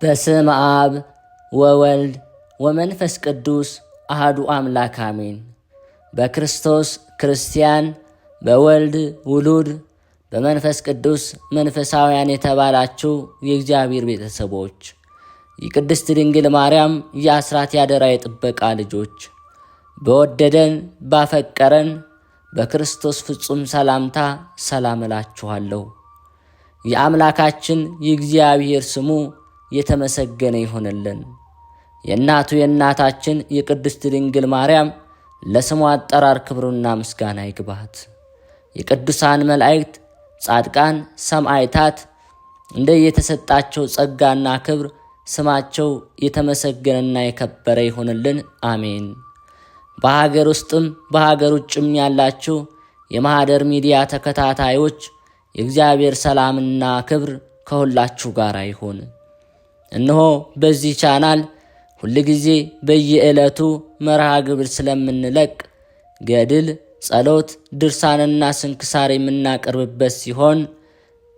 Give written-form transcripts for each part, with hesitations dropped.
በስመ አብ ወወልድ ወመንፈስ ቅዱስ አሐዱ አምላክ አሜን። በክርስቶስ ክርስቲያን፣ በወልድ ውሉድ፣ በመንፈስ ቅዱስ መንፈሳውያን የተባላችሁ የእግዚአብሔር ቤተሰቦች፣ የቅድስት ድንግል ማርያም የአስራት ያደራ የጥበቃ ልጆች፣ በወደደን ባፈቀረን በክርስቶስ ፍጹም ሰላምታ ሰላም እላችኋለሁ። የአምላካችን የእግዚአብሔር ስሙ የተመሰገነ ይሆንልን። የእናቱ የእናታችን የቅድስት ድንግል ማርያም ለስሙ አጠራር ክብሩና ምስጋና ይግባት። የቅዱሳን መላእክት፣ ጻድቃን፣ ሰማዕታት እንደየተሰጣቸው ጸጋና ክብር ስማቸው የተመሰገነና የከበረ ይሆንልን። አሜን። በሀገር ውስጥም በሀገር ውጭም ያላችሁ የማኅደር ሚዲያ ተከታታዮች የእግዚአብሔር ሰላምና ክብር ከሁላችሁ ጋር ይሁን። እነሆ በዚህ ቻናል ሁልጊዜ በየዕለቱ መርሃ ግብር ስለምንለቅ ገድል፣ ጸሎት፣ ድርሳንና ስንክሳር የምናቀርብበት ሲሆን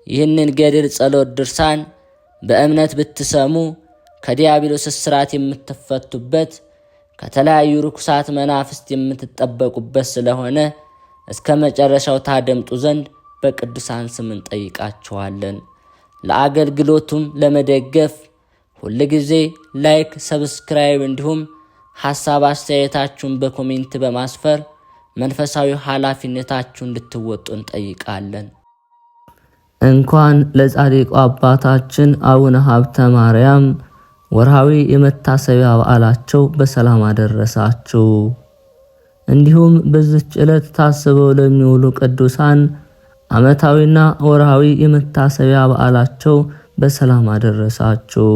ይህንን ገድል፣ ጸሎት፣ ድርሳን በእምነት ብትሰሙ ከዲያብሎስ እስራት የምትፈቱበት ከተለያዩ ርኩሳት መናፍስት የምትጠበቁበት ስለሆነ እስከ መጨረሻው ታደምጡ ዘንድ በቅዱሳን ስም እንጠይቃችኋለን። ለአገልግሎቱም ለመደገፍ ሁልጊዜ ላይክ፣ ሰብስክራይብ እንዲሁም ሐሳብ አስተያየታችሁን በኮሜንት በማስፈር መንፈሳዊ ኃላፊነታችሁን እንድትወጡ እንጠይቃለን። እንኳን ለጻድቁ አባታችን አቡነ ሀብተ ማርያም ወርሃዊ የመታሰቢያ በዓላቸው በሰላም አደረሳችሁ። እንዲሁም በዚች ዕለት ታስበው ለሚውሉ ቅዱሳን ዓመታዊና ወርሃዊ የመታሰቢያ በዓላቸው በሰላም አደረሳችሁ።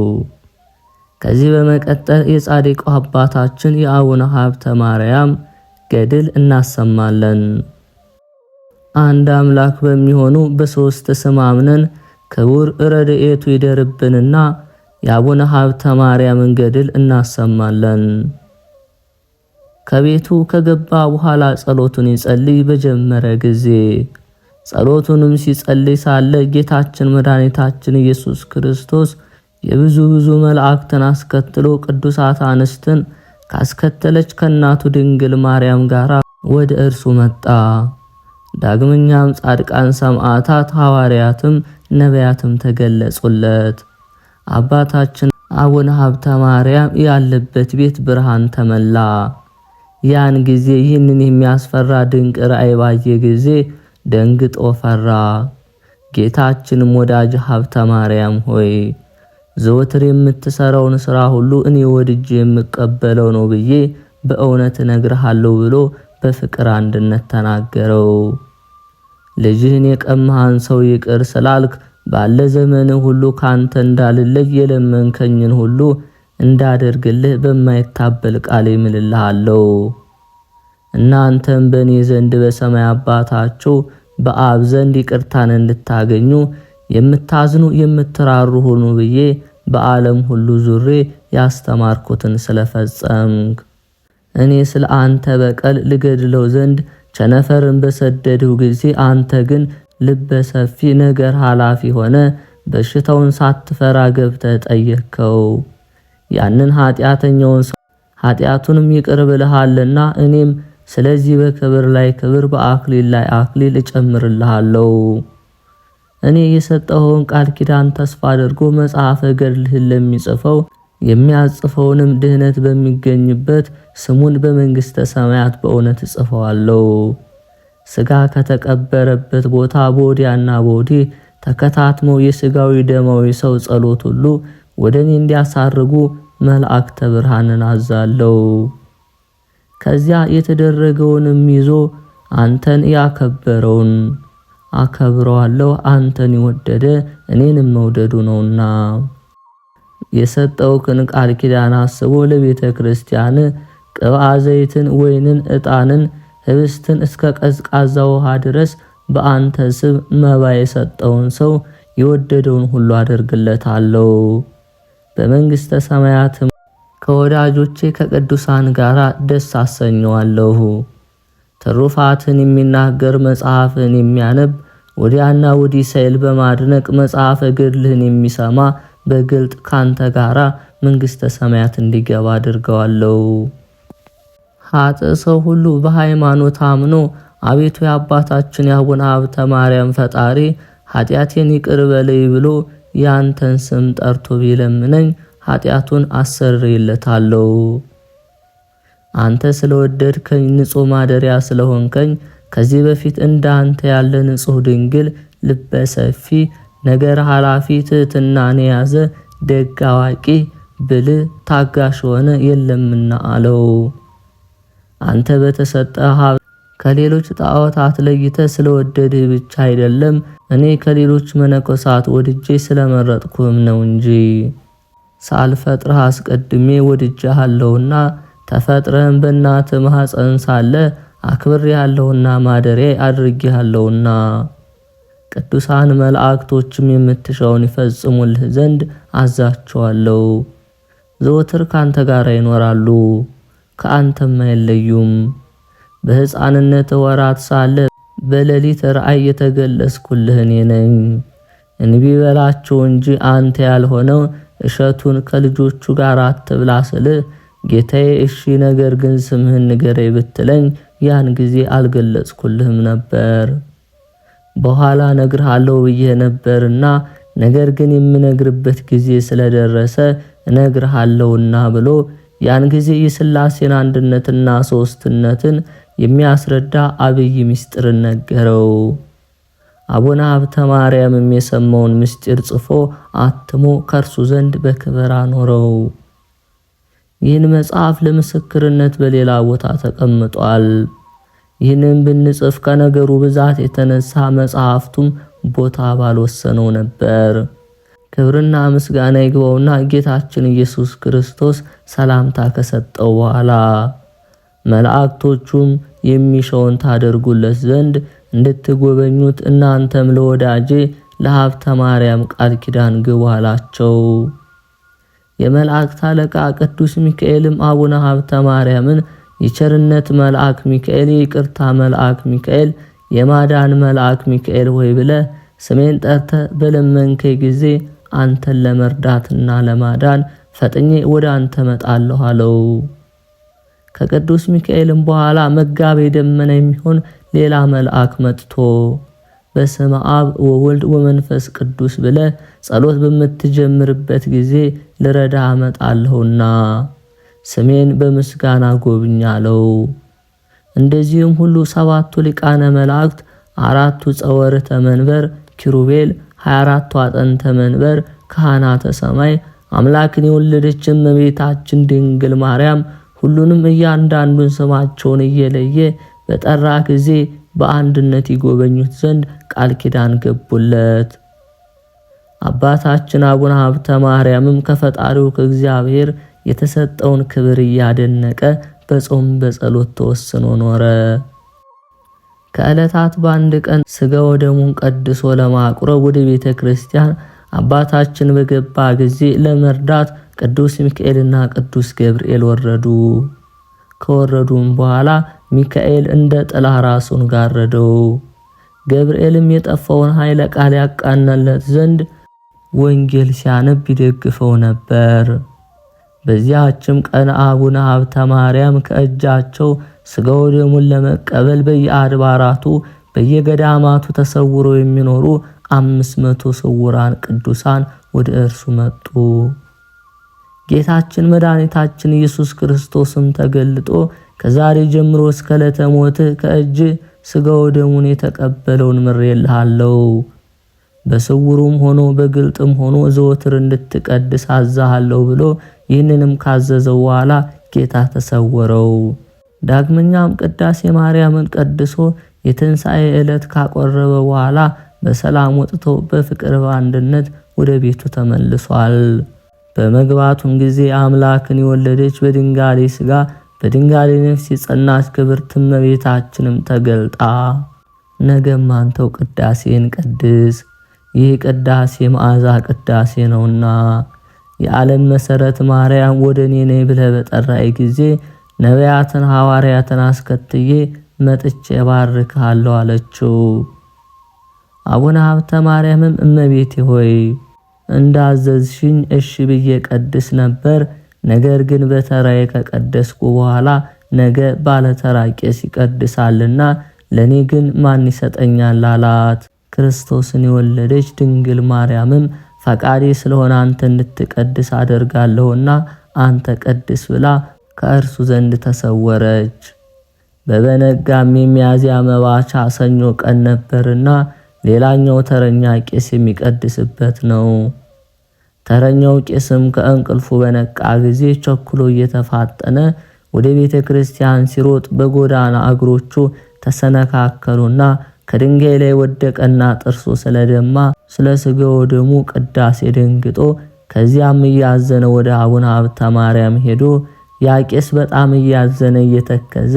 ከዚህ በመቀጠል የጻድቁ አባታችን የአቡነ ሀብተ ማርያም ገድል እናሰማለን። አንድ አምላክ በሚሆኑ በሦስት ስም አምነን ክቡር ረድኤቱ ይደርብንና የአቡነ ሀብተ ማርያምን ገድል እናሰማለን። ከቤቱ ከገባ በኋላ ጸሎቱን ይጸልይ በጀመረ ጊዜ ጸሎቱንም ሲጸልይ ሳለ ጌታችን መድኃኒታችን ኢየሱስ ክርስቶስ የብዙ መላእክትን አስከትሎ ቅዱሳት አንስትን ካስከተለች ከእናቱ ድንግል ማርያም ጋር ወደ እርሱ መጣ። ዳግመኛም ጻድቃን፣ ሰማዕታት፣ ሐዋርያትም ነቢያትም ተገለጹለት። አባታችን አቡነ ሀብተ ማርያም ያለበት ቤት ብርሃን ተመላ። ያን ጊዜ ይህንን የሚያስፈራ ድንቅ ራእይ ባየ ጊዜ ደንግጦ ፈራ። ጌታችንም ወዳጅ ሀብተ ማርያም ሆይ ዘወትር የምትሰራውን ሥራ ሁሉ እኔ ወድጄ የምቀበለው ነው ብዬ በእውነት እነግርሃለሁ ብሎ በፍቅር አንድነት ተናገረው። ልጅህን የቀማህን ሰው ይቅር ስላልክ ባለ ዘመን ሁሉ ካንተ እንዳልለይ የለመንከኝን ሁሉ እንዳደርግልህ በማይታበል ቃል እምልልሃለሁ። እናንተም በእኔ ዘንድ በሰማይ አባታችሁ በአብ ዘንድ ይቅርታን እንድታገኙ የምታዝኑ የምትራሩ ሁኑ ብዬ በዓለም ሁሉ ዙሬ ያስተማርኩትን ስለፈጸምክ እኔ ስለ አንተ በቀል ልገድለው ዘንድ ቸነፈርን በሰደድሁ ጊዜ አንተ ግን ልበ ሰፊ ነገር ኃላፊ ሆነ በሽታውን ሳትፈራ ገብተህ ጠየቅከው። ያንን ኃጢአተኛውን ሰው ኃጢአቱንም ይቅር ብለሃልና እኔም ስለዚህ በክብር ላይ ክብር በአክሊል ላይ አክሊል እጨምርልሃለሁ። እኔ የሰጠኸውን ቃል ኪዳን ተስፋ አድርጎ መጽሐፈ ገድልህን ለሚጽፈው የሚያጽፈውንም ድህነት በሚገኝበት ስሙን በመንግሥተ ሰማያት በእውነት እጽፈዋለሁ። ሥጋ ከተቀበረበት ቦታ በወዲያና በወዲህ ተከታትመው የሥጋዊ ደማዊ ሰው ጸሎት ሁሉ ወደ እኔ እንዲያሳርጉ መላእክተ ብርሃንን አዛለሁ። ከዚያ የተደረገውንም ይዞ አንተን ያከበረውን አከብረዋለሁ። አንተን የወደደ እኔንም መውደዱ ነውና የሰጠውክን ቃል ኪዳን አስቦ ለቤተ ክርስቲያን ቅብአ ዘይትን፣ ወይንን፣ ዕጣንን፣ ህብስትን እስከ ቀዝቃዛ ውሃ ድረስ በአንተ ስም መባ የሰጠውን ሰው የወደደውን ሁሉ አደርግለታለሁ። በመንግሥተ ሰማያትም ከወዳጆቼ ከቅዱሳን ጋር ደስ አሰኘዋለሁ። ትሩፋትን የሚናገር መጽሐፍን የሚያነብ ወዲያና ወዲህ ሳይል በማድነቅ መጽሐፈ ገድልህን የሚሰማ በግልጥ ካንተ ጋራ መንግሥተ ሰማያት እንዲገባ አድርገዋለሁ። ኃጥእ ሰው ሁሉ በሃይማኖት አምኖ አቤቱ የአባታችን የአቡነ ሀብተ ማርያም ፈጣሪ ኃጢአቴን ይቅር በለይ ብሎ ያንተን ስም ጠርቶ ቢለምነኝ ኃጢአቱን አሰርይለታለሁ። አንተ ስለወደድከኝ ንጹሕ ማደሪያ ስለሆንከኝ ከዚህ በፊት እንዳንተ ያለ ንጹሕ ድንግል ልበ ሰፊ ነገር ኃላፊ ትሕትናን የያዘ ደግ አዋቂ ብልህ ታጋሽ ሆነ የለምና አለው። አንተ በተሰጠህ ሀብት ከሌሎች ጣዖታት ለይተ ስለወደድህ ብቻ አይደለም፣ እኔ ከሌሎች መነኮሳት ወድጄ ስለመረጥኩህም ነው እንጂ። ሳልፈጥርህ አስቀድሜ ወድጄሃለሁና ተፈጥረህም በእናትህ ማኅፀን ሳለ አክብሬሃለሁና ማደሪያ አድርጌሃለሁና። ቅዱሳን መላእክቶችም የምትሻውን ይፈጽሙልህ ዘንድ አዛቸዋለሁ። ዘወትር ካንተ ጋር ይኖራሉ፣ ከአንተም አይለዩም። በሕፃንነት ወራት ሳለ በሌሊት ራእይ የተገለጽኩልህ እኔ ነኝ። እንቢ በላቸው እንጂ አንተ ያልሆነው እሸቱን ከልጆቹ ጋር አትብላ ስልህ ጌታዬ እሺ፣ ነገር ግን ስምህን ንገረኝ ብትለኝ ያን ጊዜ አልገለጽኩልህም ነበር። በኋላ ነግርሃለሁ ብዬ ነበርና ነገር ግን የምነግርበት ጊዜ ስለደረሰ እነግርሃለሁና ብሎ ያን ጊዜ የሥላሴን አንድነትና ሦስትነትን የሚያስረዳ አብይ ምስጢርን ነገረው። አቡነ ሀብተ ማርያምም የሰማውን ምስጢር ጽፎ አትሞ ከእርሱ ዘንድ በክብር አኖረው። ይህን መጽሐፍ ለምስክርነት በሌላ ቦታ ተቀምጧል። ይህንን ብንጽፍ ከነገሩ ብዛት የተነሳ መጽሐፍቱም ቦታ ባልወሰነው ነበር። ክብርና ምስጋና ይግባውና ጌታችን ኢየሱስ ክርስቶስ ሰላምታ ከሰጠው በኋላ መላእክቶቹም የሚሻውን ታደርጉለት ዘንድ እንድትጎበኙት እናንተም ለወዳጄ ለሀብተ ማርያም ቃል ኪዳን ግቡ አላቸው። የመላእክት አለቃ ቅዱስ ሚካኤልም አቡነ ሀብተ ማርያምን የቸርነት መልአክ ሚካኤል፣ የይቅርታ መልአክ ሚካኤል፣ የማዳን መልአክ ሚካኤል ሆይ ብለህ ስሜን ጠርተህ በለመንከኝ ጊዜ አንተን ለመርዳትና ለማዳን ፈጥኜ ወደ አንተ መጣለሁ አለው። ከቅዱስ ሚካኤልም በኋላ መጋቤ ደመና የሚሆን ሌላ መልአክ መጥቶ በስመ አብ ወወልድ ወመንፈስ ቅዱስ ብለህ ጸሎት በምትጀምርበት ጊዜ ልረዳ እመጣለሁና ስሜን በምስጋና ጎብኛለው። እንደዚህም ሁሉ ሰባቱ ሊቃነ መላእክት፣ አራቱ ጸወርተ መንበር ኪሩቤል፣ 24ቱ አጥንተ መንበር ካህናተ ሰማይ፣ አምላክን የወለደች እመቤታችን ድንግል ማርያም ሁሉንም እያንዳንዱን ስማቸውን እየለየ በጠራ ጊዜ በአንድነት ይጎበኙት ዘንድ ቃል ኪዳን ገቡለት። አባታችን አቡነ ሀብተ ማርያምም ከፈጣሪው ከእግዚአብሔር የተሰጠውን ክብር እያደነቀ በጾም በጸሎት ተወስኖ ኖረ። ከዕለታት በአንድ ቀን ሥጋ ወደሙን ቀድሶ ለማቁረብ ወደ ቤተ ክርስቲያን አባታችን በገባ ጊዜ ለመርዳት ቅዱስ ሚካኤልና ቅዱስ ገብርኤል ወረዱ። ከወረዱም በኋላ ሚካኤል እንደ ጥላ ራሱን ጋረደው። ገብርኤልም የጠፋውን ኃይለ ቃል ያቃናለት ዘንድ ወንጌል ሲያነብ ይደግፈው ነበር። በዚያችም ቀን አቡነ ሀብተ ማርያም ከእጃቸው ሥጋ ወደሙን ለመቀበል በየአድባራቱ በየገዳማቱ ተሰውረው የሚኖሩ 500 ስውራን ቅዱሳን ወደ እርሱ መጡ። ጌታችን መድኃኒታችን ኢየሱስ ክርስቶስም ተገልጦ ከዛሬ ጀምሮ እስከ ዕለተ ሞትህ ከእጅ ሥጋ ወደሙን የተቀበለውን ምሬልሃለሁ፣ በስውሩም ሆኖ በግልጥም ሆኖ ዘወትር እንድትቀድስ አዛሃለሁ ብሎ ይህንንም ካዘዘው በኋላ ጌታ ተሰወረው። ዳግመኛም ቅዳሴ ማርያምን ቀድሶ የትንሣኤ ዕለት ካቆረበ በኋላ በሰላም ወጥቶ በፍቅር በአንድነት ወደ ቤቱ ተመልሷል። በመግባቱም ጊዜ አምላክን የወለደች በድንጋሌ ሥጋ በድንጋሌ ነፍስ የጸናች ክብርት እመቤታችንም ተገልጣ ነገም አንተው ቅዳሴን ቀድስ፣ ይህ ቅዳሴ መዓዛ ቅዳሴ ነውና የዓለም መሰረት ማርያም ወደ እኔ ነይ ብለህ በጠራይ ጊዜ ነቢያትን ሐዋርያትን አስከትዬ መጥቼ ባርክሃለሁ አለችው። አቡነ ሀብተ ማርያምም እመቤቴ ሆይ እንዳዘዝሽኝ እሺ ብዬ ቀድስ ነበር። ነገር ግን በተራዬ ከቀደስኩ በኋላ ነገ ባለተራ ቄስ ይቀድሳልና ለኔ ግን ማን ይሰጠኛል አላት። ክርስቶስን የወለደች ድንግል ማርያምም ፈቃዴ ስለሆነ አንተ እንድትቀድስ አደርጋለሁና አንተ ቀድስ ብላ ከእርሱ ዘንድ ተሰወረች። በበነጋም የሚያዝያ መባቻ ሰኞ ቀን ነበርና ሌላኛው ተረኛ ቄስ የሚቀድስበት ነው። ተረኛው ቄስም ከእንቅልፉ በነቃ ጊዜ ቸኩሎ እየተፋጠነ ወደ ቤተ ክርስቲያን ሲሮጥ በጎዳና እግሮቹ ተሰነካከሉና ከድንጋይ ላይ ወደቀና ጥርሱ ስለደማ ስለ ሥጋው ደሙ ቅዳሴ ደንግጦ ከዚያም እያዘነ ወደ አቡነ ሀብተ ማርያም ሄዶ ያ ቄስ በጣም እያዘነ እየተከዘ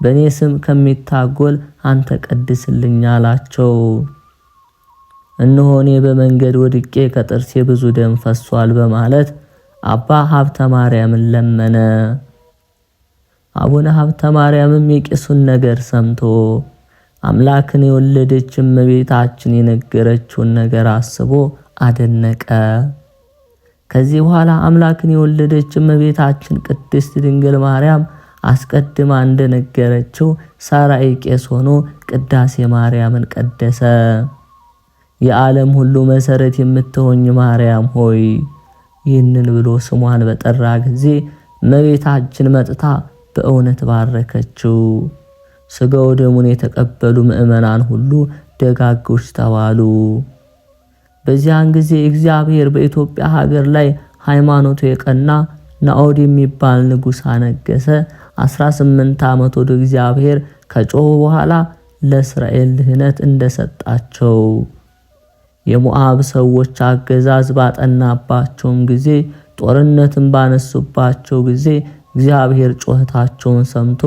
በኔ ስም ከሚታጎል አንተ ቀድስልኝ አላቸው። እነሆ እኔ በመንገድ ወድቄ ከጥርሴ ብዙ ደም ፈሷል በማለት አባ ሀብተ ማርያምን ለመነ። አቡነ ሀብተ ማርያምም የቄሱን ነገር ሰምቶ አምላክን የወለደች እመቤታችን የነገረችውን ነገር አስቦ አደነቀ። ከዚህ በኋላ አምላክን የወለደች እመቤታችን ቅድስት ድንግል ማርያም አስቀድማ እንደነገረችው ሳራይ ቄስ ሆኖ ቅዳሴ ማርያምን ቀደሰ። የዓለም ሁሉ መሰረት የምትሆኝ ማርያም ሆይ ይህንን ብሎ ስሟን በጠራ ጊዜ እመቤታችን መጥታ በእውነት ባረከችው። ሥጋው ደሙን የተቀበሉ ምእመናን ሁሉ ደጋጎች ተባሉ። በዚያን ጊዜ እግዚአብሔር በኢትዮጵያ ሀገር ላይ ሃይማኖቱ የቀና ናኦድ የሚባል ንጉሥ አነገሰ። 18 ዓመት ወደ እግዚአብሔር ከጮሁ በኋላ ለእስራኤል ድህነት እንደሰጣቸው የሞዓብ ሰዎች አገዛዝ ባጠናባቸውም ጊዜ ጦርነትን ባነሱባቸው ጊዜ እግዚአብሔር ጮህታቸውን ሰምቶ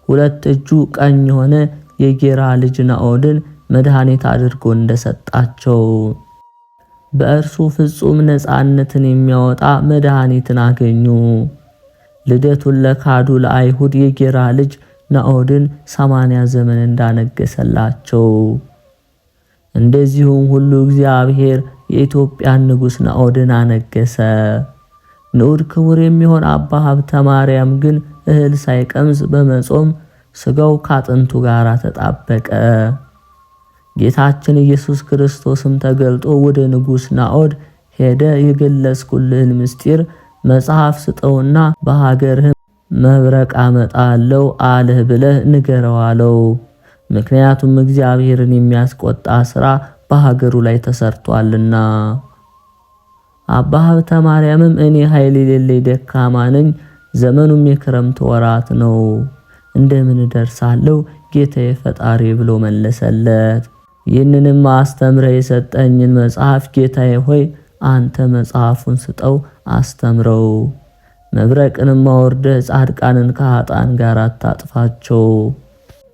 ሁለት እጁ ቀኝ የሆነ የጌራ ልጅ ናኦድን መድኃኒት አድርጎ እንደሰጣቸው በእርሱ ፍጹም ነፃነትን የሚያወጣ መድኃኒትን አገኙ። ልደቱን ለካዱ ለአይሁድ የጌራ ልጅ ናኦድን 80 ዘመን እንዳነገሰላቸው እንደዚሁም ሁሉ እግዚአብሔር የኢትዮጵያን ንጉሥ ናኦድን አነገሰ። ንዑድ ክቡር የሚሆን አባ ሀብተ ማርያም ግን እህል ሳይቀምስ በመጾም ሥጋው ካጥንቱ ጋር ተጣበቀ። ጌታችን ኢየሱስ ክርስቶስም ተገልጦ ወደ ንጉሥ ናኦድ ሄደ። የገለጽኩልህን ምስጢር መጽሐፍ ስጠውና በሀገርህ መብረቅ አመጣለሁ አልህ ብለህ ንገረው አለው። ምክንያቱም እግዚአብሔርን የሚያስቆጣ ሥራ በሀገሩ ላይ ተሰርቷልና። አባ ሀብተ ማርያምም እኔ ኃይል የሌለኝ ደካማ ነኝ፣ ዘመኑም የክረምት ወራት ነው፣ እንደምን ደርሳለሁ ጌታዬ ፈጣሪ ብሎ መለሰለት። ይህንንም አስተምረ የሰጠኝን መጽሐፍ ጌታዬ ሆይ አንተ መጽሐፉን ስጠው አስተምረው፣ መብረቅንም አውርደህ ጻድቃንን ከኃጥአን ጋር አታጥፋቸው።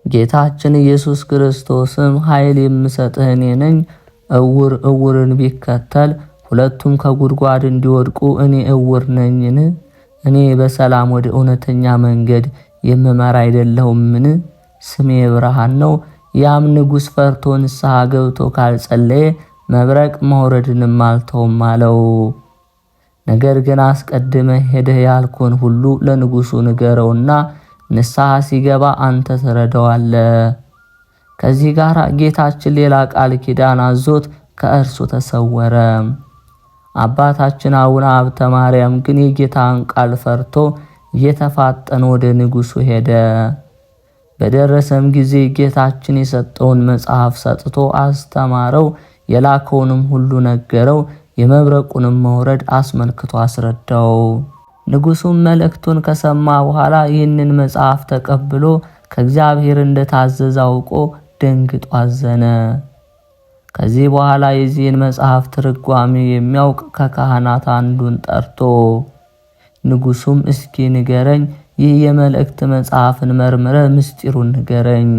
ጌታችን ኢየሱስ ክርስቶስም ኃይል የምሰጥህ እኔ ነኝ፣ እውር እውርን ቢከተል ሁለቱም ከጉድጓድ እንዲወድቁ እኔ እውር ነኝን? እኔ በሰላም ወደ እውነተኛ መንገድ የምመራ አይደለሁምን? ስሜ ብርሃን ነው። ያም ንጉሥ ፈርቶ ንስሐ ገብቶ ካልጸለየ መብረቅ መውረድንም አልተውም አለው። ነገር ግን አስቀድመህ ሄደህ ያልኩህን ሁሉ ለንጉሡ ንገረውና ንስሐ ሲገባ አንተ ትረዳዋለህ። ከዚህ ጋር ጌታችን ሌላ ቃል ኪዳን አዞት ከእርሱ ተሰወረ። አባታችን አቡነ ሀብተ ማርያም ግን የጌታን ቃል ፈርቶ እየተፋጠነ ወደ ንጉሡ ሄደ። በደረሰም ጊዜ ጌታችን የሰጠውን መጽሐፍ ሰጥቶ አስተማረው። የላከውንም ሁሉ ነገረው። የመብረቁንም መውረድ አስመልክቶ አስረዳው። ንጉሡም መልእክቱን ከሰማ በኋላ ይህንን መጽሐፍ ተቀብሎ ከእግዚአብሔር እንደታዘዘ አውቆ ደንግጦ አዘነ። ከዚህ በኋላ የዚህን መጽሐፍ ትርጓሜ የሚያውቅ ከካህናት አንዱን ጠርቶ ንጉሡም እስኪ ንገረኝ፣ ይህ የመልእክት መጽሐፍን መርምረ ምስጢሩን ንገረኝ።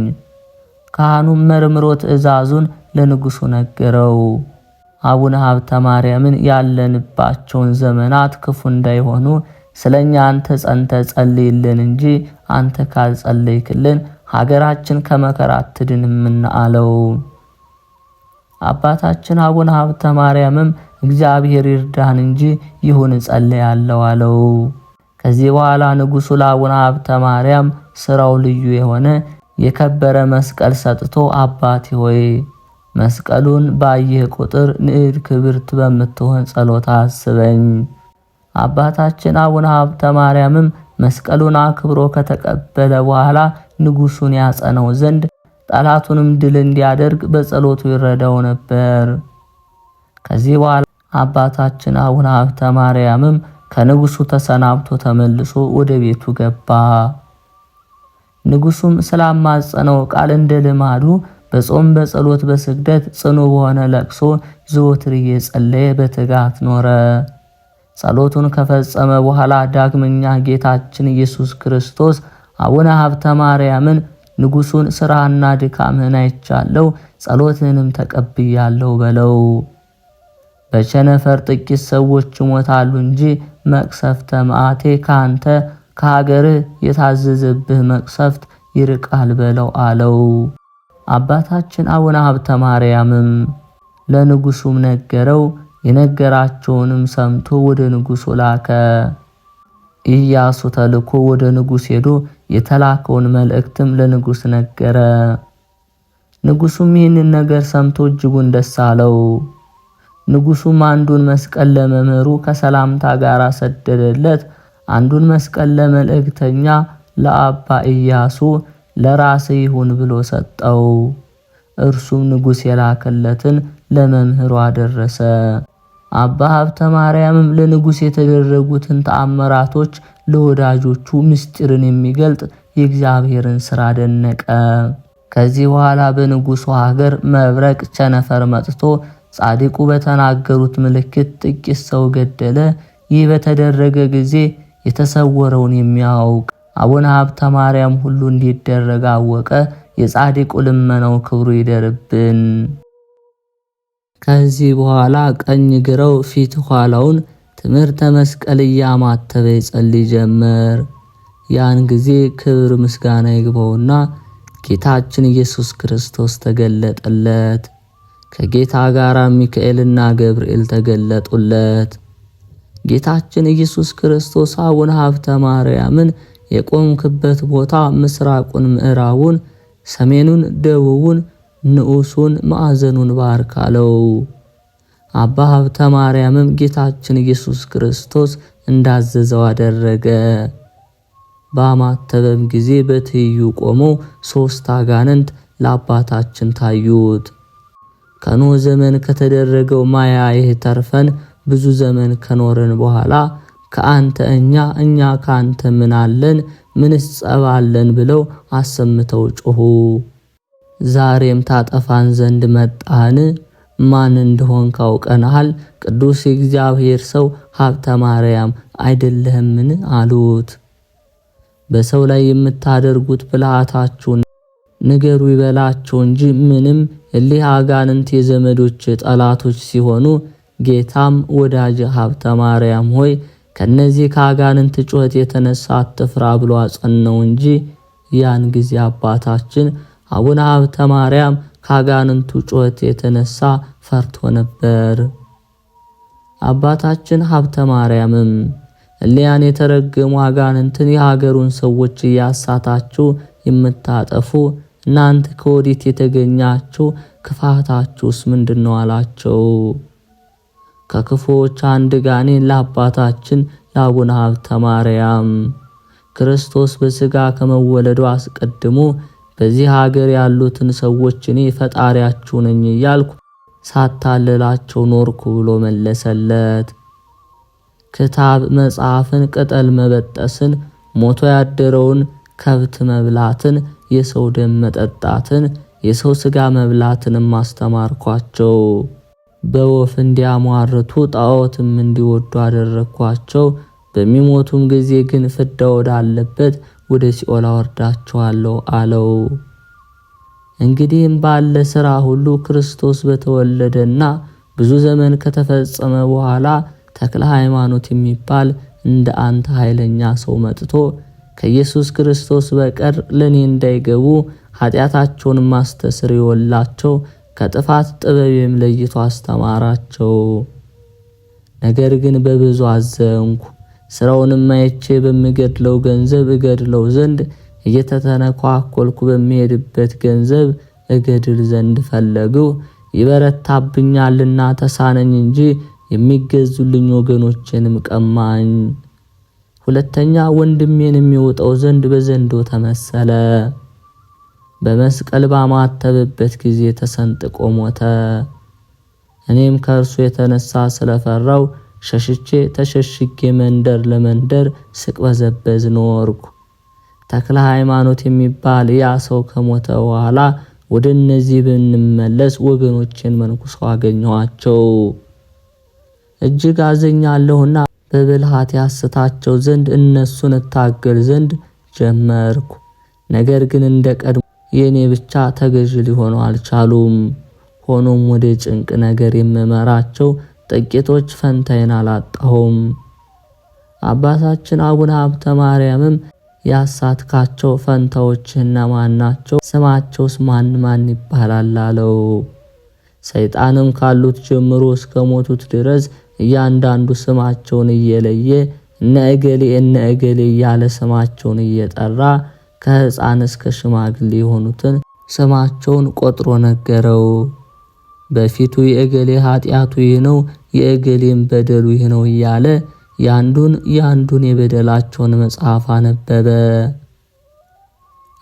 ካህኑም መርምሮ ትእዛዙን ለንጉሡ ነገረው። አቡነ ሀብተ ማርያምን ያለንባቸውን ዘመናት ክፉ እንዳይሆኑ ስለኛ አንተ ጸንተ ጸልይልን እንጂ አንተ ካልጸለይክልን ሀገራችን ከመከራ አትድንምና አለው። አባታችን አቡነ ሀብተ ማርያምም እግዚአብሔር ይርዳን እንጂ ይሁን ጸልያለሁ አለው። ከዚህ በኋላ ንጉሡ ለአቡነ ሀብተ ማርያም ስራው ልዩ የሆነ የከበረ መስቀል ሰጥቶ አባቴ ሆይ መስቀሉን ባየህ ቁጥር ንዕድ ክብርት በምትሆን ጸሎታ አስበኝ። አባታችን አቡነ ሀብተ ማርያምም መስቀሉን አክብሮ ከተቀበለ በኋላ ንጉሡን ያጸነው ዘንድ ጠላቱንም ድል እንዲያደርግ በጸሎቱ ይረዳው ነበር። ከዚህ በኋላ አባታችን አቡነ ሀብተ ማርያምም ከንጉሡ ተሰናብቶ ተመልሶ ወደ ቤቱ ገባ። ንጉሡም ስላማጸነው ቃል እንደ ልማዱ በጾም በጸሎት በስግደት ጽኑ በሆነ ለቅሶ ዘወትር እየጸለየ በትጋት ኖረ። ጸሎቱን ከፈጸመ በኋላ ዳግመኛ ጌታችን ኢየሱስ ክርስቶስ አቡነ ሀብተ ማርያምን ንጉሡን ስራህና ድካምህን አይቻለሁ፣ ጸሎትህንም ተቀብያለሁ በለው። በቸነፈር ጥቂት ሰዎች ይሞታሉ እንጂ መቅሰፍተ መዓቴ ካንተ ከሀገርህ የታዘዘብህ መቅሰፍት ይርቃል በለው አለው። አባታችን አቡነ ሀብተ ማርያምም ለንጉሡም ነገረው። የነገራቸውንም ሰምቶ ወደ ንጉሡ ላከ። ኢያሱ ተልኮ ወደ ንጉሥ ሄዶ የተላከውን መልእክትም ለንጉሥ ነገረ። ንጉሡም ይህንን ነገር ሰምቶ እጅጉን ደስ አለው። ንጉሡም አንዱን መስቀል ለመምህሩ ከሰላምታ ጋር ሰደደለት። አንዱን መስቀል ለመልእክተኛ ለአባ ኢያሱ ለራስ ይሁን ብሎ ሰጠው። እርሱም ንጉሥ የላከለትን ለመምህሩ አደረሰ። አባ ሀብተ ማርያምም ለንጉሥ የተደረጉትን ተአምራቶች ለወዳጆቹ ምስጢርን የሚገልጥ የእግዚአብሔርን ሥራ አደነቀ። ከዚህ በኋላ በንጉሡ ሀገር መብረቅ ቸነፈር መጥቶ ጻድቁ በተናገሩት ምልክት ጥቂት ሰው ገደለ። ይህ በተደረገ ጊዜ የተሰወረውን የሚያውቅ አቡነ ሀብተ ማርያም ሁሉ እንዲደረግ አወቀ። የጻድቁ ልመናው ክብሩ ይደርብን። ከዚህ በኋላ ቀኝ ግራው ፊት ኋላውን ትምህርተ መስቀል እያማተበ ይጸልይ ጀመር። ያን ጊዜ ክብር ምስጋና ይግባውና ጌታችን ኢየሱስ ክርስቶስ ተገለጠለት። ከጌታ ጋር ሚካኤልና ገብርኤል ተገለጡለት። ጌታችን ኢየሱስ ክርስቶስ አቡነ ሀብተ ማርያምን የቆምክበት ቦታ ምስራቁን፣ ምዕራቡን፣ ሰሜኑን፣ ደቡቡን፣ ንዑሱን፣ ማዕዘኑን ባርክ አለው። አባ ሀብተ ማርያምም ጌታችን ኢየሱስ ክርስቶስ እንዳዘዘው አደረገ። ባማተበም ጊዜ በትይዩ ቆመው 3 አጋንንት ለአባታችን ታዩት። ከኖህ ዘመን ከተደረገው ማያይህ ተርፈን ብዙ ዘመን ከኖርን በኋላ ከአንተ እኛ ካንተ ምን አለን? ምንስ ጸብ አለን? ብለው አሰምተው ጮኹ። ዛሬም ታጠፋን ዘንድ መጣን? ማን እንደሆን ካውቀናል። ቅዱስ የእግዚአብሔር ሰው ሀብተ ማርያም አይደለህምን? አሉት። በሰው ላይ የምታደርጉት ብልሃታችሁን ንገሩ ይበላቸው እንጂ ምንም እሊህ አጋንንት የዘመዶች ጠላቶች ሲሆኑ፣ ጌታም ወዳጅ ሀብተ ማርያም ሆይ ከነዚህ ከአጋንንት ጩኸት የተነሳ አትፍራ ብሎ አጸነው እንጂ። ያን ጊዜ አባታችን አቡነ ሀብተ ማርያም ከአጋንንቱ ጩኸት የተነሳ ፈርቶ ነበር። አባታችን ሀብተ ማርያምም እሊያን የተረገሙ አጋንንትን የሀገሩን ሰዎች እያሳታችሁ የምታጠፉ እናንተ ከወዴት የተገኛችሁ? ክፋታችሁስ ምንድነው? አላቸው። ከክፉዎች አንድ ጋኔን ለአባታችን ለአቡነ ሀብተ ማርያም ክርስቶስ በሥጋ ከመወለዱ አስቀድሞ በዚህ ሀገር ያሉትን ሰዎች እኔ ፈጣሪያችሁ ነኝ እያልኩ ሳታለላቸው ኖርኩ ብሎ መለሰለት። ክታብ መጽሐፍን፣ ቅጠል መበጠስን፣ ሞቶ ያደረውን ከብት መብላትን፣ የሰው ደም መጠጣትን፣ የሰው ሥጋ መብላትንም አስተማርኳቸው። በወፍ እንዲያሟርቱ ጣዖትም እንዲወዱ አደረኳቸው። በሚሞቱም ጊዜ ግን ፍዳ ወዳለበት ወደ ሲኦል አወርዳቸዋለሁ አለው። እንግዲህም ባለ ሥራ ሁሉ ክርስቶስ በተወለደና ብዙ ዘመን ከተፈጸመ በኋላ ተክለ ሃይማኖት የሚባል እንደ አንተ ኃይለኛ ሰው መጥቶ ከኢየሱስ ክርስቶስ በቀር ለኔ እንዳይገቡ ኃጢአታቸውን ማስተስር ይወላቸው ከጥፋት ጥበብም ለይቶ አስተማራቸው። ነገር ግን በብዙ አዘንኩ። ስራውንም አይቼ በምገድለው ገንዘብ እገድለው ዘንድ እየተተነኳኮልኩ በሚሄድበት ገንዘብ እገድል ዘንድ ፈለግሁ። ይበረታብኛልና ተሳነኝ እንጂ የሚገዙልኝ ወገኖቼንም ቀማኝ። ሁለተኛ ወንድሜን የሚወጣው ዘንድ በዘንዶ ተመሰለ። በመስቀል ባማተበበት ጊዜ ተሰንጥቆ ሞተ። እኔም ከእርሱ የተነሳ ስለፈራው ሸሽቼ ተሸሽጌ መንደር ለመንደር ስቅበዘበዝ ኖርኩ። ተክለ ሃይማኖት የሚባል ያ ሰው ከሞተ በኋላ ወደ እነዚህ ብንመለስ ወገኖቼን መንኩሰው አገኘኋቸው። እጅግ አዘኛለሁና በብልሃት ያስታቸው ዘንድ እነሱን እታገል ዘንድ ጀመርኩ። ነገር ግን እንደ ቀድሞ የኔ ብቻ ተገዥ ሊሆኑ አልቻሉም። ሆኖም ወደ ጭንቅ ነገር የምመራቸው ጥቂቶች ፈንታዬን አላጣሁም። አባታችን አቡነ ሀብተ ማርያምም ያሳትካቸው ፈንታዎች እነማን ናቸው? ስማቸውስ ማን ማን ይባላል አለው። ሰይጣንም ካሉት ጀምሮ እስከ ሞቱት ድረስ እያንዳንዱ ስማቸውን እየለየ እነ እገሌ እያለ ስማቸውን እየጠራ ከሕፃን እስከ ሽማግሌ የሆኑትን ስማቸውን ቆጥሮ ነገረው። በፊቱ የእገሌ ኃጢአቱ ይህ ነው፣ የእገሌም በደሉ ይህ ነው እያለ ያንዱን የበደላቸውን መጽሐፍ አነበበ።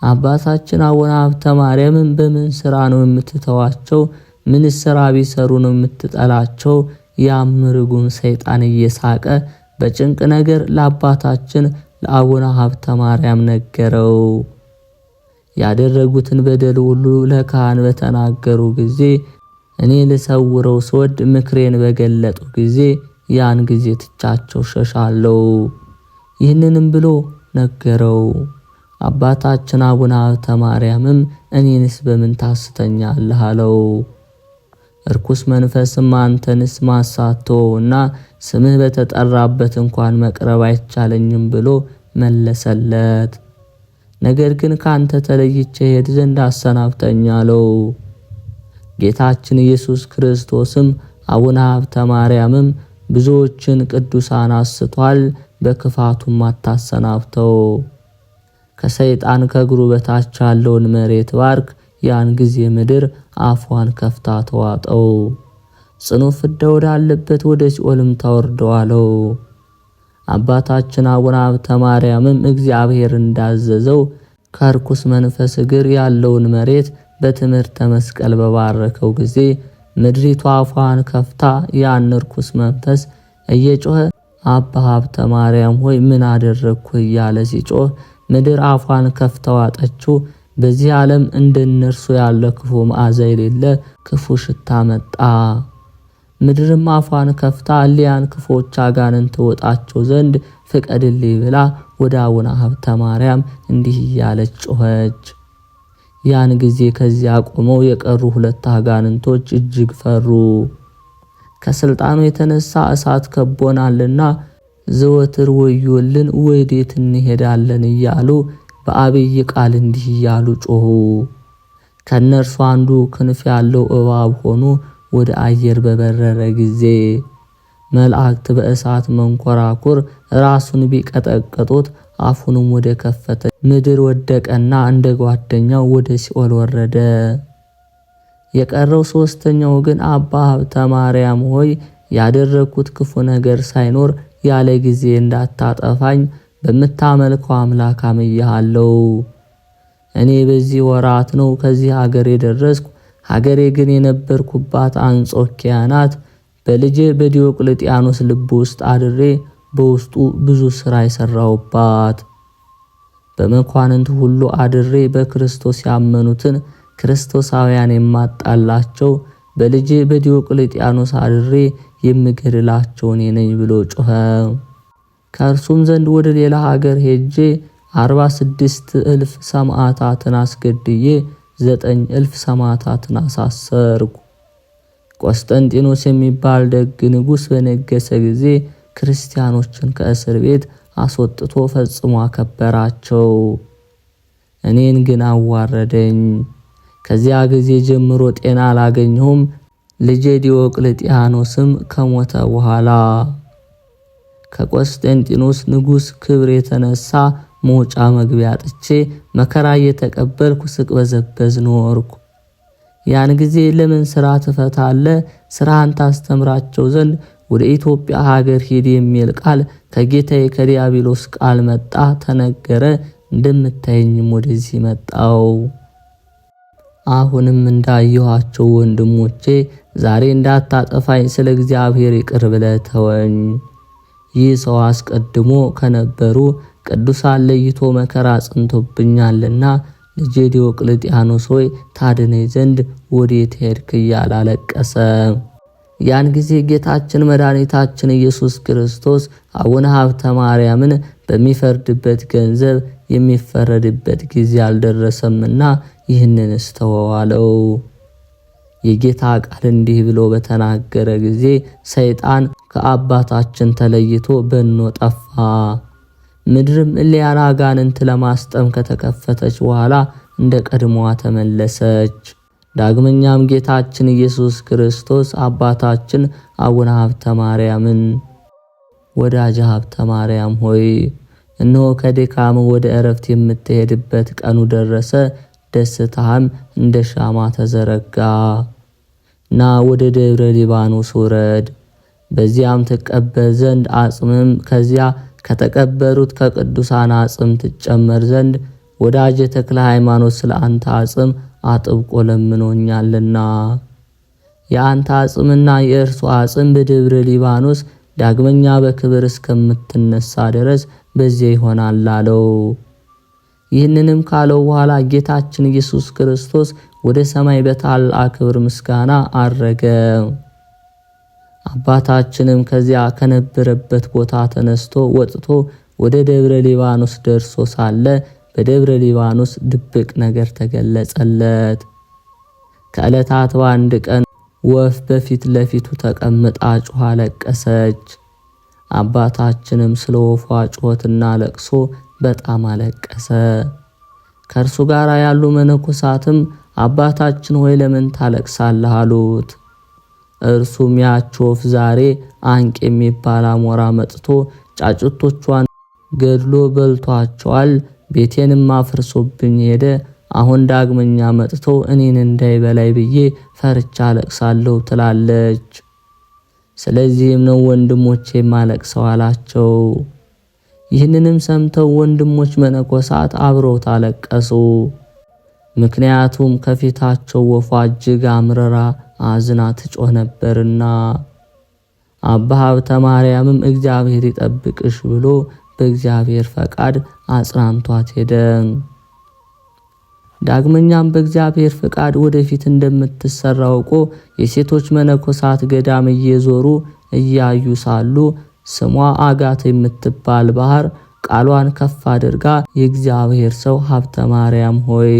አባታችን አቡነ ሀብተ ማርያምን በምን ስራ ነው የምትተዋቸው? ምን ስራ ቢሰሩ ነው የምትጠላቸው? ያም ርጉም ሰይጣን እየሳቀ በጭንቅ ነገር ለአባታችን ለአቡነ ሀብተ ማርያም ነገረው። ያደረጉትን በደል ሁሉ ለካህን በተናገሩ ጊዜ እኔ ልሰውረው ስወድ ምክሬን በገለጡ ጊዜ ያን ጊዜ ትቻቸው ሸሻለሁ። ይህንንም ብሎ ነገረው። አባታችን አቡነ ሀብተ ማርያምም እኔንስ በምን ታስተኛለህ አለው። እርኩስ መንፈስም አንተንስ ማሳተውና ስምህ በተጠራበት እንኳን መቅረብ አይቻለኝም ብሎ መለሰለት። ነገር ግን ካንተ ተለይቼ ሄድ ዘንድ አሰናብተኝ አለው። ጌታችን ኢየሱስ ክርስቶስም አቡነ ሀብተ ማርያምም ብዙዎችን ቅዱሳን አስቷል፣ በክፋቱም አታሰናብተው፣ ከሰይጣን ከእግሩ በታች ያለውን መሬት ባርክ፣ ያን ጊዜ ምድር አፏን ከፍታ ተዋጠው፣ ጽኑ ፍዳ ወዳለበት ወደ ሲኦልም ታወርደዋለው። አባታችን አቡነ ሀብተ ማርያምም እግዚአብሔር እንዳዘዘው ከርኩስ መንፈስ እግር ያለውን መሬት በትምህርተ መስቀል በባረከው ጊዜ ምድሪቱ አፏን ከፍታ ያን ርኩስ መንፈስ እየጮኸ አባ ሀብተ ማርያም ሆይ ምን አደረግኩ እያለ ሲጮህ ምድር አፏን ከፍታ ዋጠችው። በዚህ ዓለም እንደነርሱ ያለ ክፉ መዓዛ የሌለ ክፉ ሽታ መጣ። ምድርም አፏን ከፍታ እሊያን ክፎች አጋንንት ወጣቸው ዘንድ ፍቀድልኝ ብላ ወደ አቡነ ሀብተ ማርያም እንዲህ እያለች ጮኸች። ያን ጊዜ ከዚያ ቆመው የቀሩ ሁለት አጋንንቶች እጅግ ፈሩ። ከስልጣኑ የተነሳ እሳት ከቦናልና ዘወትር ወዮልን፣ ወዴት እንሄዳለን እያሉ በአብይ ቃል እንዲህ እያሉ ጮኹ። ከነርሱ አንዱ ክንፍ ያለው እባብ ሆኖ ወደ አየር በበረረ ጊዜ መላእክት በእሳት መንኮራኩር ራሱን ቢቀጠቀጡት አፉንም ወደ ከፈተ ምድር ወደቀና እንደ ጓደኛው ወደ ሲኦል ወረደ። የቀረው ሶስተኛው ግን አባ ሀብተ ማርያም ሆይ ያደረኩት ክፉ ነገር ሳይኖር ያለ ጊዜ እንዳታጠፋኝ በምታመልከው አምላክ አምያለሁ። እኔ በዚህ ወራት ነው ከዚህ ሀገር የደረስኩ። ሀገሬ ግን የነበርኩባት አንጾኪያ ናት። በልጄ በዲዮቅልጥያኖስ ልብ ውስጥ አድሬ በውስጡ ብዙ ሥራ የሰራሁባት። በመኳንንት ሁሉ አድሬ በክርስቶስ ያመኑትን ክርስቶሳውያን የማጣላቸው በልጄ በዲዮቅልጥያኖስ አድሬ የምገድላቸው እኔ ነኝ ብሎ ጮኸ። ከእርሱም ዘንድ ወደ ሌላ ሀገር ሄጄ 46,000 ሰማዕታትን አስገድዬ 9,000 ሰማዕታትን አሳሰርኩ። ቆስጠንጢኖስ የሚባል ደግ ንጉሥ በነገሰ ጊዜ ክርስቲያኖችን ከእስር ቤት አስወጥቶ ፈጽሞ አከበራቸው። እኔን ግን አዋረደኝ። ከዚያ ጊዜ ጀምሮ ጤና አላገኘሁም። ልጄ ዲዮቅልጥያኖስም ከሞተ በኋላ ከቆስጠንጢኖስ ንጉሥ ክብር የተነሳ መውጫ መግቢያ አጥቼ መከራ እየተቀበልኩ ስቅበዘበዝ ኖርኩ። ያን ጊዜ ለምን ሥራ ትፈታለህ? ሥራህን ታስተምራቸው ዘንድ ወደ ኢትዮጵያ ሀገር ሂድ የሚል ቃል ከጌታዬ ከዲያብሎስ ቃል መጣ፣ ተነገረ። እንደምታየኝም ወደዚህ መጣው። አሁንም እንዳየኋቸው ወንድሞቼ ዛሬ እንዳታጠፋኝ ስለ እግዚአብሔር ይቅር ብለህ ተወኝ። ይህ ሰው አስቀድሞ ከነበሩ ቅዱሳን ለይቶ መከራ ጽንቶብኛልና ልጄ ዲዮቅልጥያኖስ ሆይ ታድነኝ ዘንድ ወዴት ሄድክ እያለ አለቀሰ። ያን ጊዜ ጌታችን መድኃኒታችን ኢየሱስ ክርስቶስ አቡነ ሀብተ ማርያምን በሚፈርድበት ገንዘብ የሚፈረድበት ጊዜ አልደረሰምና ይህንን እስተወዋለው። የጌታ ቃል እንዲህ ብሎ በተናገረ ጊዜ ሰይጣን ከአባታችን ተለይቶ በኖ ጠፋ። ምድርም እሊያን አጋንንት ለማስጠም ከተከፈተች በኋላ እንደ ቀድሞዋ ተመለሰች። ዳግመኛም ጌታችን ኢየሱስ ክርስቶስ አባታችን አቡነ ሀብተ ማርያምን ወዳጅ ሀብተ ማርያም ሆይ እነሆ ከድካም ወደ ዕረፍት የምትሄድበት ቀኑ ደረሰ፣ ደስታህም እንደ ሻማ ተዘረጋ። ና ወደ ደብረ ሊባኖስ ውረድ፣ በዚያም ትቀበር ዘንድ አጽምም ከዚያ ከተቀበሩት ከቅዱሳን አጽም ትጨመር ዘንድ ወዳጅ ተክለ ሃይማኖት ስለ አንተ አጽም አጥብቆ ለምኖኛልና የአንተ አጽምና የእርሱ አጽም በደብረ ሊባኖስ ዳግመኛ በክብር እስከምትነሳ ድረስ በዚያ ይሆናል አለው። ይህንንም ካለው በኋላ ጌታችን ኢየሱስ ክርስቶስ ወደ ሰማይ በታላቅ ክብር ምስጋና አረገ። አባታችንም ከዚያ ከነበረበት ቦታ ተነስቶ ወጥቶ ወደ ደብረ ሊባኖስ ደርሶ ሳለ በደብረ ሊባኖስ ድብቅ ነገር ተገለጸለት። ከዕለታት በአንድ ቀን ወፍ በፊት ለፊቱ ተቀምጣ ጮኻ ለቀሰች። አባታችንም ስለ ወፏ ጩኸትና ለቅሶ በጣም አለቀሰ። ከእርሱ ጋር ያሉ መነኮሳትም አባታችን ሆይ ለምን ታለቅሳለህ አሉት። እርሱም ያች ወፍ ዛሬ አንቅ የሚባል አሞራ መጥቶ ጫጩቶቿን ገድሎ በልቷቸዋል፣ ቤቴንም አፍርሶብኝ ሄደ። አሁን ዳግመኛ መጥቶ እኔን እንዳይበላይ ብዬ ፈርቻ አለቅሳለሁ ትላለች። ስለዚህም ነው ወንድሞቼ ማለቅሰው አላቸው። ይህንንም ሰምተው ወንድሞች መነኮሳት አብረው ታለቀሱ። ምክንያቱም ከፊታቸው ወፏ እጅግ አምረራ አዝና ትጮህ ነበርና። አባ ሀብተ ማርያምም እግዚአብሔር ይጠብቅሽ ብሎ በእግዚአብሔር ፈቃድ አጽናንቷት ሄደ። ዳግመኛም በእግዚአብሔር ፈቃድ ወደፊት እንደምትሰራ አውቆ የሴቶች መነኮሳት ገዳም እየዞሩ እያዩ ሳሉ ስሟ አጋት የምትባል ባህር ቃሏን ከፍ አድርጋ የእግዚአብሔር ሰው ሀብተ ማርያም ሆይ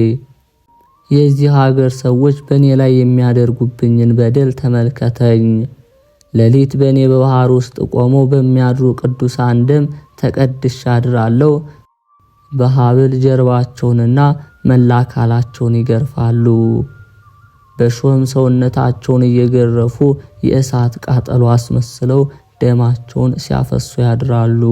የዚህ ሀገር ሰዎች በእኔ ላይ የሚያደርጉብኝን በደል ተመልከተኝ። ሌሊት በእኔ በባህር ውስጥ ቆመው በሚያድሩ ቅዱሳን ደም ተቀድሼ አድራለሁ። በሐብል ጀርባቸውንና መላ አካላቸውን ይገርፋሉ። በሾህም ሰውነታቸውን እየገረፉ የእሳት ቃጠሎ አስመስለው ደማቸውን ሲያፈሱ ያድራሉ።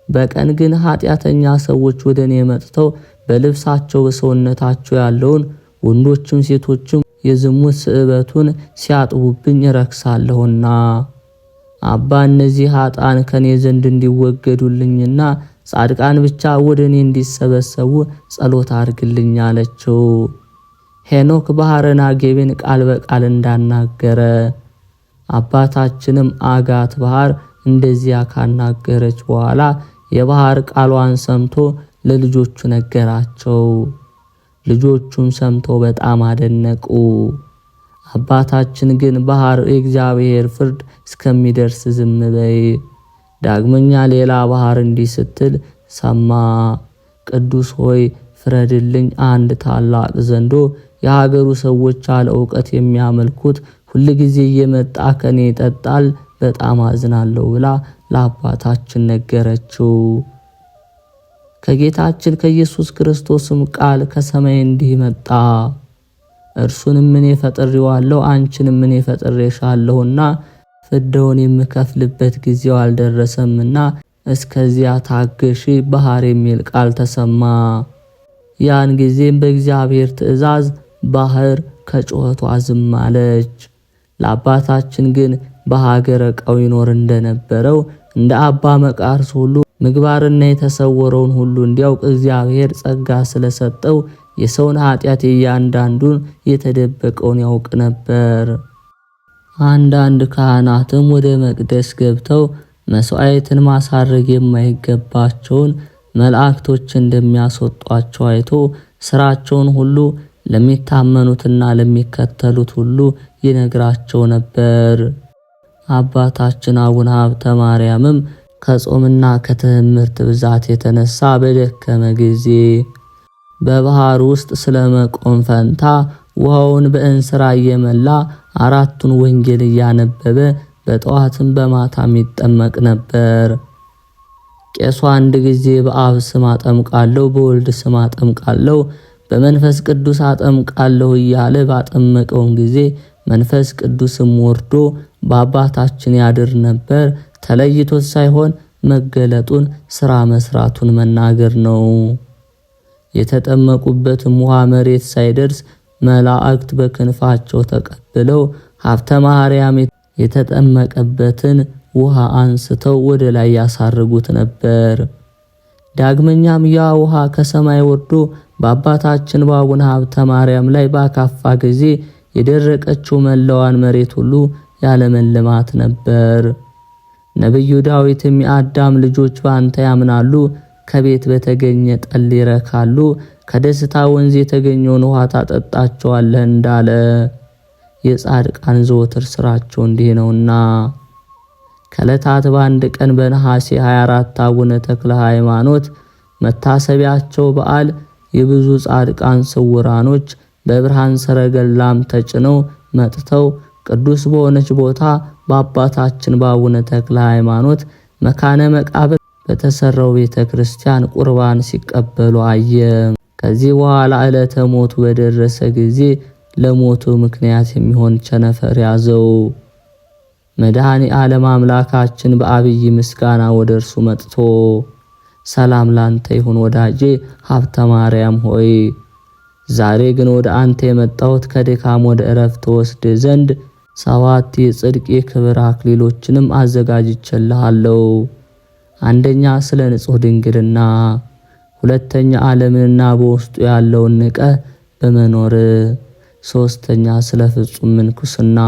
በቀን ግን ኃጢአተኛ ሰዎች ወደ እኔ መጥተው በልብሳቸው በሰውነታቸው ያለውን ወንዶችም ሴቶችም የዝሙት ስዕበቱን ሲያጥቡብኝ ረክሳለሁና አባ እነዚህ ኃጥአን ከኔ ዘንድ እንዲወገዱልኝና ጻድቃን ብቻ ወደ እኔ እንዲሰበሰቡ ጸሎት አድርግልኝ አለችው። ሄኖክ ባህረ ናጌቤን ቃል በቃል እንዳናገረ አባታችንም አጋት ባህር እንደዚያ ካናገረች በኋላ የባህር ቃሏን ሰምቶ ለልጆቹ ነገራቸው። ልጆቹም ሰምተው በጣም አደነቁ። አባታችን ግን ባህር የእግዚአብሔር ፍርድ እስከሚደርስ ዝም በይ፣ ዳግመኛ ሌላ ባህር እንዲህ ስትል ሰማ። ቅዱስ ሆይ ፍረድልኝ፣ አንድ ታላቅ ዘንዶ የሀገሩ ሰዎች አለ ዕውቀት የሚያመልኩት ሁሉ ጊዜ እየመጣ ከኔ ይጠጣል፣ በጣም አዝናለሁ ብላ ለአባታችን ነገረችው። ከጌታችን ከኢየሱስ ክርስቶስም ቃል ከሰማይ እንዲህ መጣ። እርሱንም እኔ ፈጥሬዋለሁ፣ አንቺንም እኔ ፈጥሬሻለሁና ፍዳውን የምከፍልበት ጊዜው አልደረሰምና እስከዚያ ታገሺ ባህር የሚል ቃል ተሰማ። ያን ጊዜም በእግዚአብሔር ትእዛዝ ባህር ከጩኸቷ ዝም አለች። ለአባታችን ግን በሀገረ ዕቃው ይኖር እንደነበረው እንደ አባ መቃርስ ሁሉ ምግባርና የተሰወረውን ሁሉ እንዲያውቅ እግዚአብሔር ጸጋ ስለሰጠው የሰውን ኃጢአት እያንዳንዱን የተደበቀውን ያውቅ ነበር። አንዳንድ ካህናትም ወደ መቅደስ ገብተው መስዋዕትን ማሳረግ የማይገባቸውን መላእክቶች እንደሚያስወጧቸው አይቶ ስራቸውን ሁሉ ለሚታመኑትና ለሚከተሉት ሁሉ ይነግራቸው ነበር። አባታችን አቡነ ሀብተ ማርያምም ከጾምና ከትምህርት ብዛት የተነሳ በደከመ ጊዜ በባህር ውስጥ ስለመቆም ፈንታ ውሃውን በእንስራ እየመላ 4ቱን ወንጌል እያነበበ በጠዋትም በማታም ይጠመቅ ነበር። ቄሱ አንድ ጊዜ በአብ ስም አጠምቃለሁ፣ በወልድ ስም አጠምቃለሁ፣ በመንፈስ ቅዱስ አጠምቃለሁ እያለ ባጠመቀውን ጊዜ መንፈስ ቅዱስም ወርዶ በአባታችን ያድር ነበር። ተለይቶት ሳይሆን መገለጡን ስራ መስራቱን መናገር ነው። የተጠመቁበትም ውሃ መሬት ሳይደርስ መላእክት በክንፋቸው ተቀብለው ሀብተ ማርያም የተጠመቀበትን ውሃ አንስተው ወደ ላይ ያሳርጉት ነበር። ዳግመኛም ያ ውሃ ከሰማይ ወርዶ በአባታችን በአቡነ ሀብተ ማርያም ላይ ባካፋ ጊዜ የደረቀችው መላዋን መሬት ሁሉ ያለመልማት ነበር። ነብዩ ዳዊትም የአዳም ልጆች በአንተ ያምናሉ፣ ከቤት በተገኘ ጠል ይረካሉ፣ ከደስታ ወንዝ የተገኘውን ውሃ ታጠጣቸዋለህ እንዳለ የጻድቃን ዘወትር ስራቸው እንዲህ ነውና። ከዕለታት በአንድ ቀን በነሐሴ 24 አቡነ ተክለ ሃይማኖት መታሰቢያቸው በዓል የብዙ ጻድቃን ስውራኖች በብርሃን ሰረገላም ተጭነው መጥተው ቅዱስ በሆነች ቦታ በአባታችን በአቡነ ተክለ ሃይማኖት መካነ መቃብር በተሰራው ቤተ ክርስቲያን ቁርባን ሲቀበሉ አየ። ከዚህ በኋላ ዕለተ ሞቱ በደረሰ ጊዜ ለሞቱ ምክንያት የሚሆን ቸነፈር ያዘው። መድኃኔ ዓለም አምላካችን በአብይ ምስጋና ወደ እርሱ መጥቶ ሰላም ላንተ ይሁን ወዳጄ ሀብተ ማርያም ሆይ፣ ዛሬ ግን ወደ አንተ የመጣሁት ከድካም ወደ ዕረፍት ወስድ ዘንድ 7 የጽድቅ የክብር አክሊሎችንም አዘጋጅቼልሃለሁ። አንደኛ ስለ ንጹሕ ድንግልና፣ ሁለተኛ ዓለምንና በውስጡ ያለውን ንቀህ በመኖር፣ ሶስተኛ ስለ ፍጹም ምንኩስና፣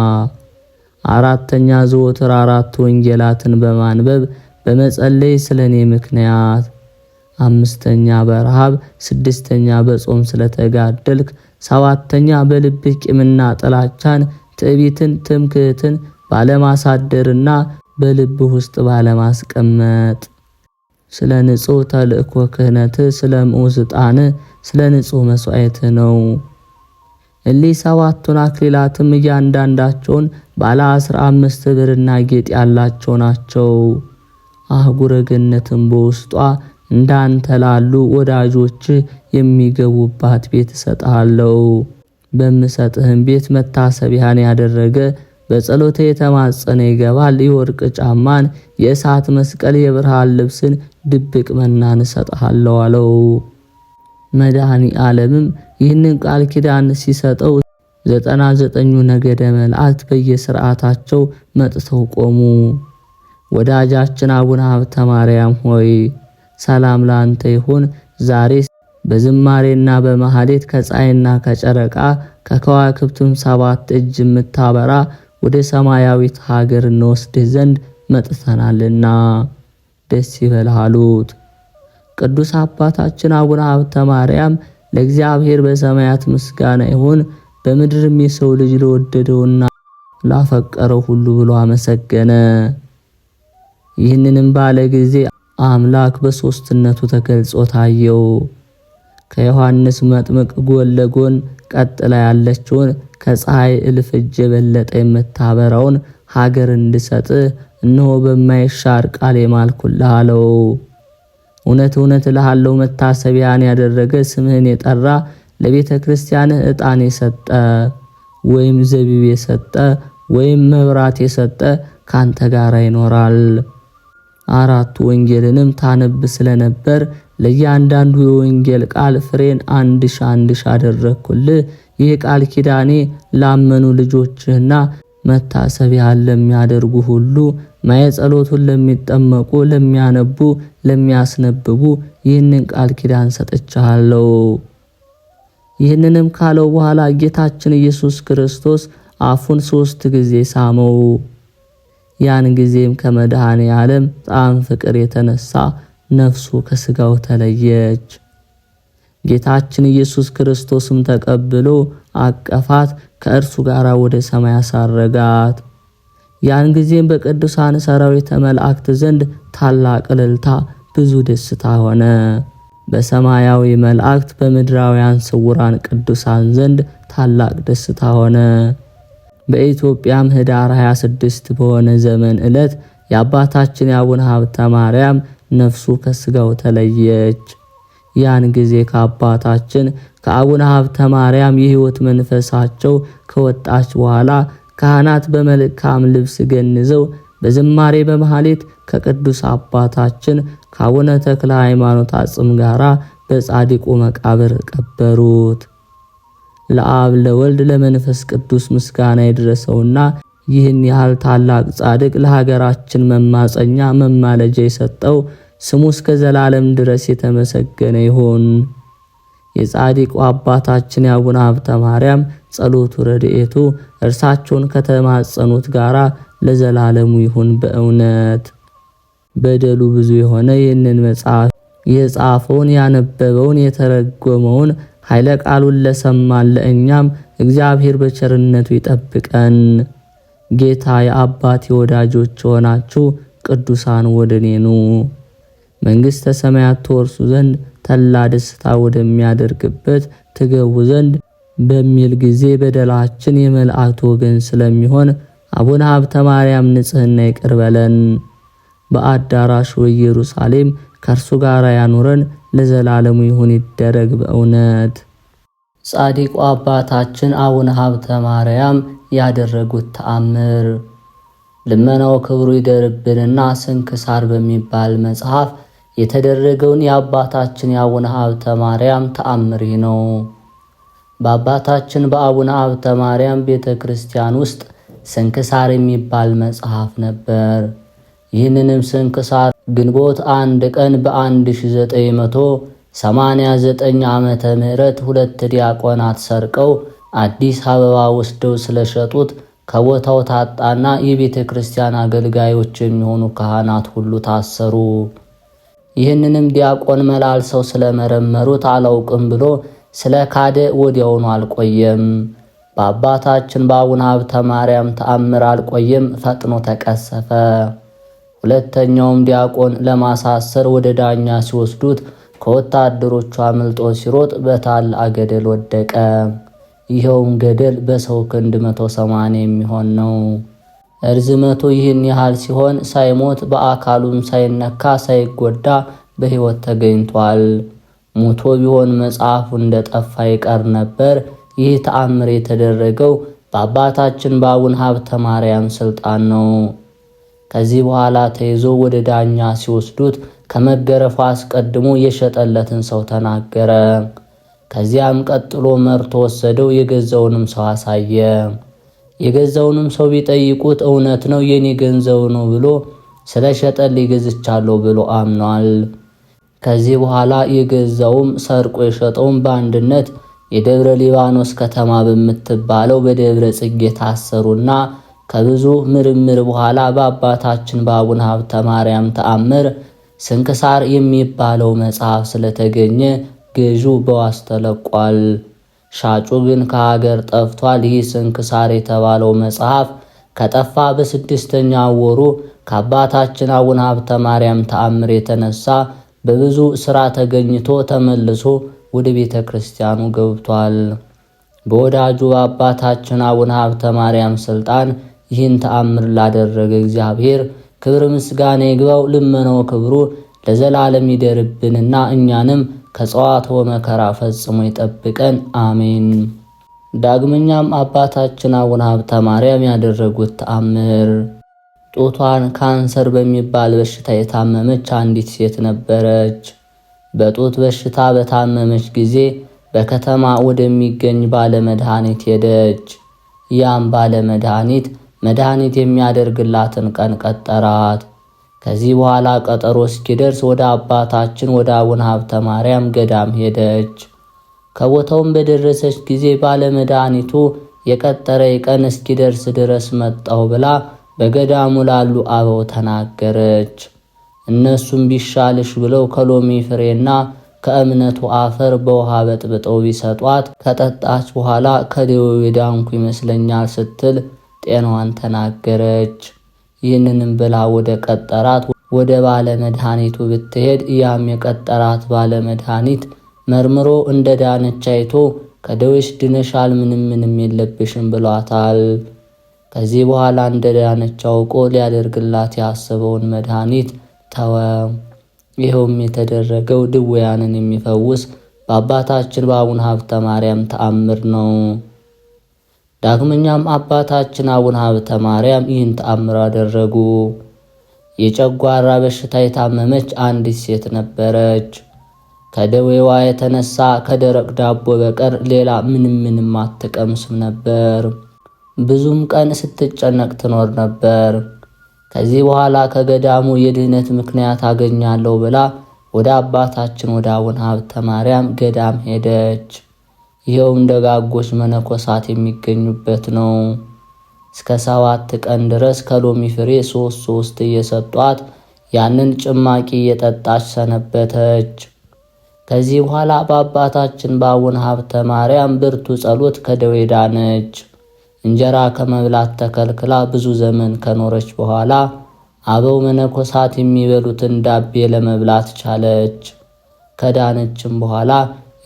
አራተኛ ዘወትር 4 ወንጌላትን በማንበብ በመጸለይ ስለኔ ምክንያት፣ አምስተኛ በረሃብ፣ ስድስተኛ በጾም ስለተጋደልክ፣ ሰባተኛ በልብህ ቂምና ጥላቻን፣ ትዕቢትን፣ ትምክህትን ባለማሳደርና በልብህ ውስጥ ባለማስቀመጥ፣ ስለ ንጹሕ ተልእኮ ክህነት፣ ስለ ምዑዝ ዕጣን፣ ስለ ንጹሕ መስዋዕት ነው። እሊህ 7ቱን አክሊላትም እያንዳንዳቸውን ባለ 15 ብርና ጌጥ ያላቸው ናቸው። አህጉረ ገነትም በውስጧ እንዳንተ ላሉ ወዳጆች የሚገቡባት ቤት እሰጥሃለሁ። በምሰጥህም ቤት መታሰቢያን ያደረገ በጸሎተ የተማጸነ ይገባል። የወርቅ ጫማን፣ የእሳት መስቀል፣ የብርሃን ልብስን፣ ድብቅ መናን እሰጥሃለሁ አለው። መድኃኔ ዓለምም ይህንን ቃል ኪዳን ሲሰጠው 99 ነገደ መላእክት በየሥርዓታቸው መጥተው ቆሙ። ወዳጃችን አቡነ ሀብተ ማርያም ሆይ ሰላም ላንተ ይሁን። ዛሬ በዝማሬና በመሐሌት ከፀሐይና ከጨረቃ ከከዋክብቱም 7 እጅ የምታበራ ወደ ሰማያዊት ሀገር እንወስድህ ዘንድ መጥተናልና ደስ ይበልህ አሉት። ቅዱስ አባታችን አቡነ ሀብተ ማርያም ለእግዚአብሔር በሰማያት ምስጋና ይሁን፣ በምድርም የሰው ልጅ ለወደደውና ላፈቀረው ሁሉ ብሎ አመሰገነ። ይህንንም ባለ ጊዜ አምላክ በሶስትነቱ ተገልጾ ታየው። ከዮሐንስ መጥምቅ ጎን ለጎን ቀጥላ ያለችውን ከፀሐይ እልፍ እጅ የበለጠ የምታበራውን ሀገር እንድሰጥ እነሆ በማይሻር ቃል የማልኩልህ አለው። እውነት እውነት እልሃለሁ መታሰቢያን ያደረገ ስምህን የጠራ ለቤተ ክርስቲያን ዕጣን የሰጠ ወይም ዘቢብ የሰጠ ወይም መብራት የሰጠ ካንተ ጋር ይኖራል። አራቱ ወንጌልንም ታነብ ስለነበር ለእያንዳንዱ የወንጌል ቃል ፍሬን 1000 አደረግኩልህ። ይህ ቃል ኪዳኔ ላመኑ ልጆችህና መታሰቢያን ለሚያደርጉ ሁሉ ማየ ጸሎቱን ለሚጠመቁ፣ ለሚያነቡ፣ ለሚያስነብቡ ይህንን ቃል ኪዳን ሰጥቻለሁ። ይህንንም ካለው በኋላ ጌታችን ኢየሱስ ክርስቶስ አፉን 3 ጊዜ ሳመው። ያን ጊዜም ከመድኃኔ ዓለም ጣም ፍቅር የተነሳ ነፍሱ ከስጋው ተለየች። ጌታችን ኢየሱስ ክርስቶስም ተቀብሎ አቀፋት፣ ከእርሱ ጋር ወደ ሰማይ አሳረጋት። ያን ጊዜም በቅዱሳን ሰራዊተ መላእክት ዘንድ ታላቅ እልልታ፣ ብዙ ደስታ ሆነ። በሰማያዊ መላእክት በምድራውያን ስውራን ቅዱሳን ዘንድ ታላቅ ደስታ ሆነ። በኢትዮጵያም ኅዳር 26 በሆነ ዘመን ዕለት የአባታችን የአቡነ ሀብተ ማርያም ነፍሱ ከስጋው ተለየች። ያን ጊዜ ከአባታችን ከአቡነ ሀብተ ማርያም የሕይወት መንፈሳቸው ከወጣች በኋላ ካህናት በመልካም ልብስ ገንዘው በዝማሬ በመሐሌት ከቅዱስ አባታችን ከአቡነ ተክለ ሃይማኖት አጽም ጋራ በጻድቁ መቃብር ቀበሩት። ለአብ ለወልድ ለመንፈስ ቅዱስ ምስጋና ይድረሰውና ይህን ያህል ታላቅ ጻድቅ ለሀገራችን መማፀኛ መማለጃ የሰጠው ስሙ እስከ ዘላለም ድረስ የተመሰገነ ይሁን። የጻድቁ አባታችን የአቡነ ሀብተ ማርያም ጸሎቱ ረድኤቱ እርሳቸውን ከተማጸኑት ጋራ ለዘላለሙ ይሁን በእውነት። በደሉ ብዙ የሆነ ይህንን መጽሐፍ የጻፈውን ያነበበውን የተረጎመውን ኃይለ ቃሉን ለሰማን ለእኛም እግዚአብሔር በቸርነቱ ይጠብቀን። ጌታ የአባቴ ወዳጆች ሆናችሁ ቅዱሳን ወደኔ ኑ መንግሥተ ሰማያት ተወርሱ ዘንድ ተላ ደስታ ወደሚያደርግበት ትገቡ ዘንድ በሚል ጊዜ በደላችን የመላእክት ወገን ስለሚሆን አቡነ ሀብተ ማርያም ንጽሕና ይቅር በለን። በአዳራሹ ኢየሩሳሌም ከእርሱ ጋር ያኑረን ለዘላለሙ ይሁን ይደረግ በእውነት። ጻድቁ አባታችን አቡነ ሀብተ ማርያም ያደረጉት ተአምር ልመናው ክብሩ ይደርብንና ስንክሳር በሚባል መጽሐፍ የተደረገውን የአባታችን የአቡነ ሀብተ ማርያም ተአምር ነው። በአባታችን በአቡነ ሀብተ ማርያም ቤተ ክርስቲያን ውስጥ ስንክሳር የሚባል መጽሐፍ ነበር። ይህንንም ስንክሳር ግንቦት 1 ቀን በ1989 ዓመተ ምህረት 2 ዲያቆናት ሰርቀው አዲስ አበባ ወስደው ስለሸጡት ከቦታው ታጣና የቤተ ክርስቲያን አገልጋዮች የሚሆኑ ካህናት ሁሉ ታሰሩ። ይህንንም ዲያቆን መላልሰው ስለመረመሩት አላውቅም ብሎ ስለ ካደ ወዲያውኑ አልቆየም። በአባታችን በአቡነ ሀብተ ማርያም ተአምር አልቆየም፣ ፈጥኖ ተቀሰፈ። ሁለተኛውም ዲያቆን ለማሳሰር ወደ ዳኛ ሲወስዱት ከወታደሮቹ አምልጦ ሲሮጥ በታላቅ ገደል ወደቀ። ይኸውም ገደል በሰው ክንድ 180 የሚሆን ነው። እርዝመቱ ይህን ያህል ሲሆን ሳይሞት በአካሉም ሳይነካ ሳይጎዳ በሕይወት ተገኝቷል። ሞቶ ቢሆን መጽሐፉ እንደጠፋ ይቀር ነበር። ይህ ተአምር የተደረገው በአባታችን በአቡነ ሀብተ ማርያም ስልጣን ነው። ከዚህ በኋላ ተይዞ ወደ ዳኛ ሲወስዱት ከመገረፉ አስቀድሞ የሸጠለትን ሰው ተናገረ። ከዚያም ቀጥሎ መርቶ ወሰደው፣ የገዛውንም ሰው አሳየ። የገዛውንም ሰው ቢጠይቁት እውነት ነው የኔ ገንዘብ ነው ብሎ ስለሸጠልኝ ገዝቻለሁ ብሎ አምኗል። ከዚህ በኋላ የገዛውም ሰርቆ የሸጠውም በአንድነት የደብረ ሊባኖስ ከተማ በምትባለው በደብረ ጽጌ ታሰሩና ከብዙ ምርምር በኋላ በአባታችን በአቡነ ሀብተ ማርያም ተአምር ስንክሳር የሚባለው መጽሐፍ ስለተገኘ ገዢው በዋስ ተለቋል። ሻጩ ግን ከሀገር ጠፍቷል። ይህ ስንክሳር የተባለው መጽሐፍ ከጠፋ በ6ኛ ወሩ ከአባታችን አቡነ ሀብተ ማርያም ተአምር የተነሳ በብዙ ሥራ ተገኝቶ ተመልሶ ወደ ቤተ ክርስቲያኑ ገብቷል። በወዳጁ በአባታችን አቡነ ሀብተ ማርያም ስልጣን ይህን ተአምር ላደረገ እግዚአብሔር ክብር ምስጋና ይግባው። ልመናው ክብሩ ለዘላለም ይደርብንና እኛንም ከጸዋትወ መከራ ፈጽሞ ይጠብቀን፣ አሜን። ዳግመኛም አባታችን አቡነ ሀብተ ማርያም ያደረጉት ተአምር። ጡቷን ካንሰር በሚባል በሽታ የታመመች አንዲት ሴት ነበረች። በጡት በሽታ በታመመች ጊዜ በከተማ ወደሚገኝ ባለመድኃኒት ሄደች። ያም ባለመድኃኒት መድኃኒት የሚያደርግላትን ቀን ቀጠራት። ከዚህ በኋላ ቀጠሮ እስኪደርስ ወደ አባታችን ወደ አቡነ ሀብተ ማርያም ገዳም ሄደች። ከቦታውም በደረሰች ጊዜ ባለመድኃኒቱ የቀጠረ ቀን እስኪደርስ ድረስ መጣሁ ብላ በገዳሙ ላሉ አበው ተናገረች። እነሱም ቢሻልሽ ብለው ከሎሚ ፍሬና ከእምነቱ አፈር በውሃ በጥብጠው ቢሰጧት ከጠጣች በኋላ ከደዌው የዳንኩ ይመስለኛል ስትል ጤናዋን ተናገረች። ይህንንም ብላ ወደ ቀጠራት ወደ ባለ መድኃኒቱ ብትሄድ ያም የቀጠራት ባለ መድኃኒት መርምሮ እንደ ዳነች አይቶ ከደዌሽ ድነሻል፣ ምንም የለብሽም ብሏታል። ከዚህ በኋላ እንደ ዳነች አውቆ ሊያደርግላት ያሰበውን መድኃኒት ተወ። ይኸውም የተደረገው ድውያንን የሚፈውስ በአባታችን በአቡነ ሀብተ ማርያም ተአምር ነው። ዳግመኛም አባታችን አቡነ ሀብተ ማርያም ይህን ተአምር አደረጉ። የጨጓራ በሽታ የታመመች አንዲት ሴት ነበረች። ከደዌዋ የተነሳ ከደረቅ ዳቦ በቀር ሌላ ምንም አትቀምስም ነበር። ብዙም ቀን ስትጨነቅ ትኖር ነበር። ከዚህ በኋላ ከገዳሙ የድህነት ምክንያት አገኛለሁ ብላ ወደ አባታችን ወደ አቡነ ሀብተ ማርያም ገዳም ሄደች። ይኸውም ደጋጎች መነኮሳት የሚገኙበት ነው። እስከ 7 ቀን ድረስ ከሎሚ ፍሬ 3 እየሰጧት ያንን ጭማቂ እየጠጣች ሰነበተች። ከዚህ በኋላ በአባታችን በአቡነ ሀብተ ማርያም ብርቱ ጸሎት ከደዌ ዳነች። እንጀራ ከመብላት ተከልክላ ብዙ ዘመን ከኖረች በኋላ አበው መነኮሳት የሚበሉትን ዳቤ ለመብላት ቻለች። ከዳነችም በኋላ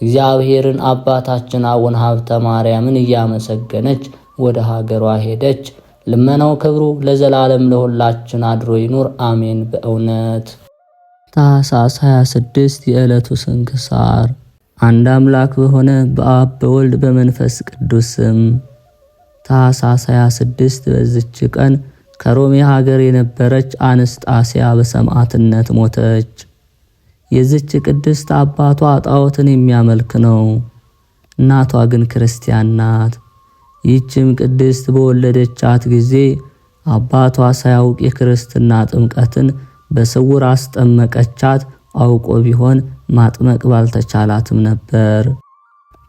እግዚአብሔርን አባታችን አቡነ ሀብተ ማርያምን እያመሰገነች ወደ ሀገሯ ሄደች። ልመናው ክብሩ ለዘላለም ለሁላችን አድሮ ይኑር፣ አሜን። በእውነት ታኅሳስ 26 የዕለቱ ስንክሳር። አንድ አምላክ በሆነ በአብ በወልድ በመንፈስ ቅዱስ ስም ታኅሳስ 26 በዚች ቀን ከሮሜ ሀገር የነበረች አንስጣስያ በሰማዕትነት ሞተች። የዚች ቅድስት አባቷ ጣዖትን የሚያመልክ ነው። እናቷ ግን ክርስቲያን ናት። ይህችም ቅድስት በወለደቻት ጊዜ አባቷ ሳያውቅ የክርስትና ጥምቀትን በስውር አስጠመቀቻት። አውቆ ቢሆን ማጥመቅ ባልተቻላትም ነበር።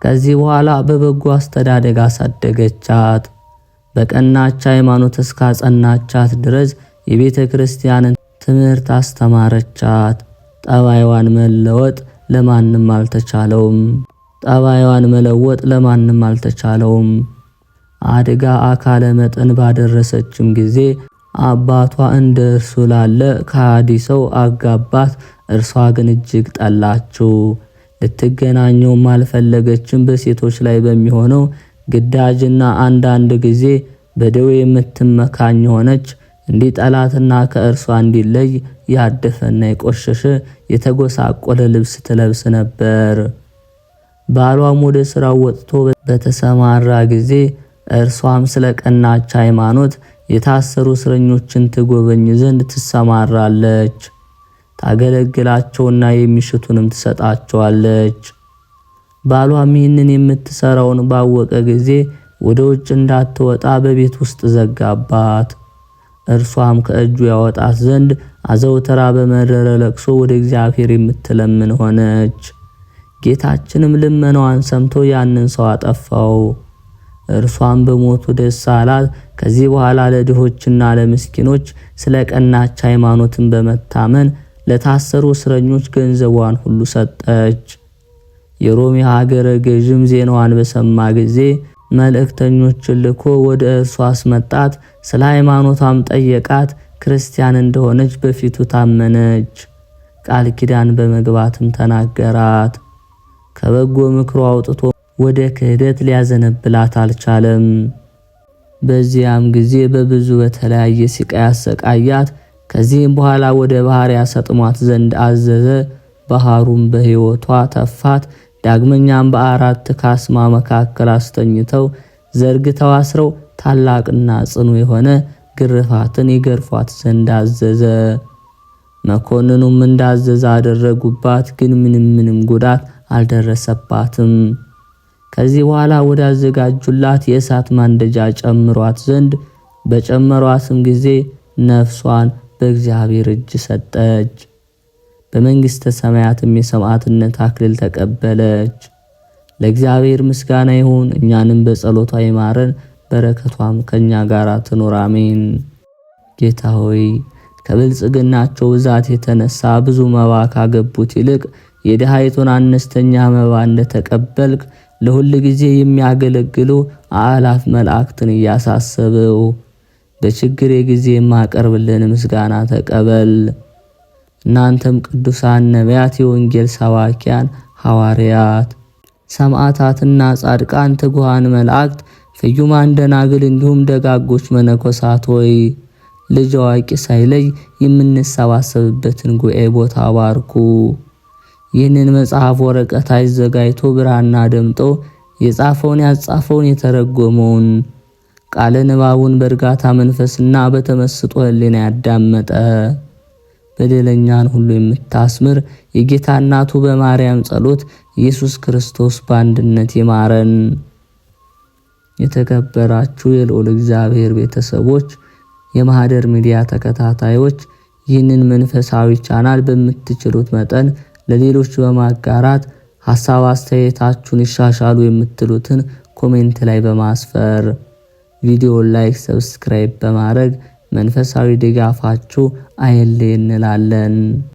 ከዚህ በኋላ በበጎ አስተዳደግ አሳደገቻት። በቀናች ሃይማኖት እስካጸናቻት ድረስ የቤተ ክርስቲያንን ትምህርት አስተማረቻት። ጠባይዋን መለወጥ ለማንም አልተቻለውም። አድጋ አካለ መጠን ባደረሰችም ጊዜ አባቷ እንደ እርሱ ላለ ከሃዲ ሰው አጋባት። እርሷ ግን እጅግ ጠላችው። ልትገናኘውም አልፈለገችም። በሴቶች ላይ በሚሆነው ግዳጅና አንዳንድ ጊዜ በደዌ የምትመካኝ ሆነች። እንዲጠላትና ከእርሷ እንዲለይ ያደፈና የቆሸሸ የተጎሳቆለ ልብስ ትለብስ ነበር። ባሏም ወደ ሥራው ወጥቶ በተሰማራ ጊዜ እርሷም ስለ ቀናች ሃይማኖት የታሰሩ እስረኞችን ትጎበኝ ዘንድ ትሰማራለች። ታገለግላቸውና የሚሽቱንም ትሰጣቸዋለች። ባሏም ይህንን የምትሰራውን ባወቀ ጊዜ ወደ ውጭ እንዳትወጣ በቤት ውስጥ ዘጋባት። እርሷም ከእጁ ያወጣት ዘንድ አዘውትራ በመረረ ለቅሶ ወደ እግዚአብሔር የምትለምን ሆነች። ጌታችንም ልመናዋን ሰምቶ ያንን ሰው አጠፋው። እርሷም በሞቱ ደስ አላት። ከዚህ በኋላ ለድሆችና ለምስኪኖች ስለ ቀናች ሃይማኖትን በመታመን ለታሰሩ እስረኞች ገንዘቧን ሁሉ ሰጠች። የሮሜ ሀገረ ገዥም ዜናዋን በሰማ ጊዜ መልእክተኞችን ልኮ ወደ እርሷ አስመጣት። ስለ ሃይማኖቷም ጠየቃት። ክርስቲያን እንደሆነች በፊቱ ታመነች። ቃል ኪዳን በመግባትም ተናገራት። ከበጎ ምክሩ አውጥቶ ወደ ክህደት ሊያዘነብላት አልቻለም። በዚያም ጊዜ በብዙ በተለያየ ስቃይ አሰቃያት። ከዚህም በኋላ ወደ ባህር ያሰጥሟት ዘንድ አዘዘ። ባህሩም በሕይወቷ ተፋት። ዳግመኛም በአራት ካስማ መካከል አስተኝተው ዘርግተው አስረው ታላቅና ጽኑ የሆነ ግርፋትን ይገርፏት ዘንድ አዘዘ። መኮንኑም እንዳዘዘ አደረጉባት፣ ግን ምንም ጉዳት አልደረሰባትም። ከዚህ በኋላ ወዳዘጋጁላት የእሳት ማንደጃ ጨምሯት ዘንድ በጨመሯትም ጊዜ ነፍሷን በእግዚአብሔር እጅ ሰጠች። በመንግሥተ ሰማያትም የሰማዕትነት አክሊል ተቀበለች። ለእግዚአብሔር ምስጋና ይሁን፣ እኛንም በጸሎቷ ይማረን፣ በረከቷም ከኛ ጋር ትኖር አሜን። ጌታ ሆይ ከብልጽግናቸው ብዛት የተነሳ ብዙ መባ ካገቡት ይልቅ የድሃይቱን አነስተኛ መባ እንደተቀበልክ ለሁል ጊዜ የሚያገለግሉ አእላፍ መላእክትን እያሳሰብው በችግሬ ጊዜ የማቀርብልን ምስጋና ተቀበል። እናንተም ቅዱሳን ነቢያት፣ የወንጌል ሰባኪያን ሐዋርያት፣ ሰማዕታትና ጻድቃን፣ ትጉሃን መላእክት፣ ፍዩማን ደናግል እንዲሁም ደጋጎች መነኮሳት ሆይ ልጅ አዋቂ ሳይለይ የምንሰባሰብበትን ጉባኤ ቦታ ባርኩ። ይህንን መጽሐፍ ወረቀት አዘጋጅቶ ብራና ደምጦ የጻፈውን ያጻፈውን የተረጎመውን ቃለ ንባቡን በእርጋታ መንፈስና በተመስጦ ሕሊና ያዳመጠ በደለኛን ሁሉ የምታስምር የጌታ እናቱ በማርያም ጸሎት ኢየሱስ ክርስቶስ በአንድነት ይማረን። የተከበራችሁ የልዑል እግዚአብሔር ቤተሰቦች፣ የማህደር ሚዲያ ተከታታዮች ይህንን መንፈሳዊ ቻናል በምትችሉት መጠን ለሌሎች በማጋራት ሐሳብ አስተያየታችሁን ይሻሻሉ የምትሉትን ኮሜንት ላይ በማስፈር ቪዲዮ ላይክ፣ ሰብስክራይብ በማድረግ መንፈሳዊ ድጋፋችሁ አይለየን እንላለን።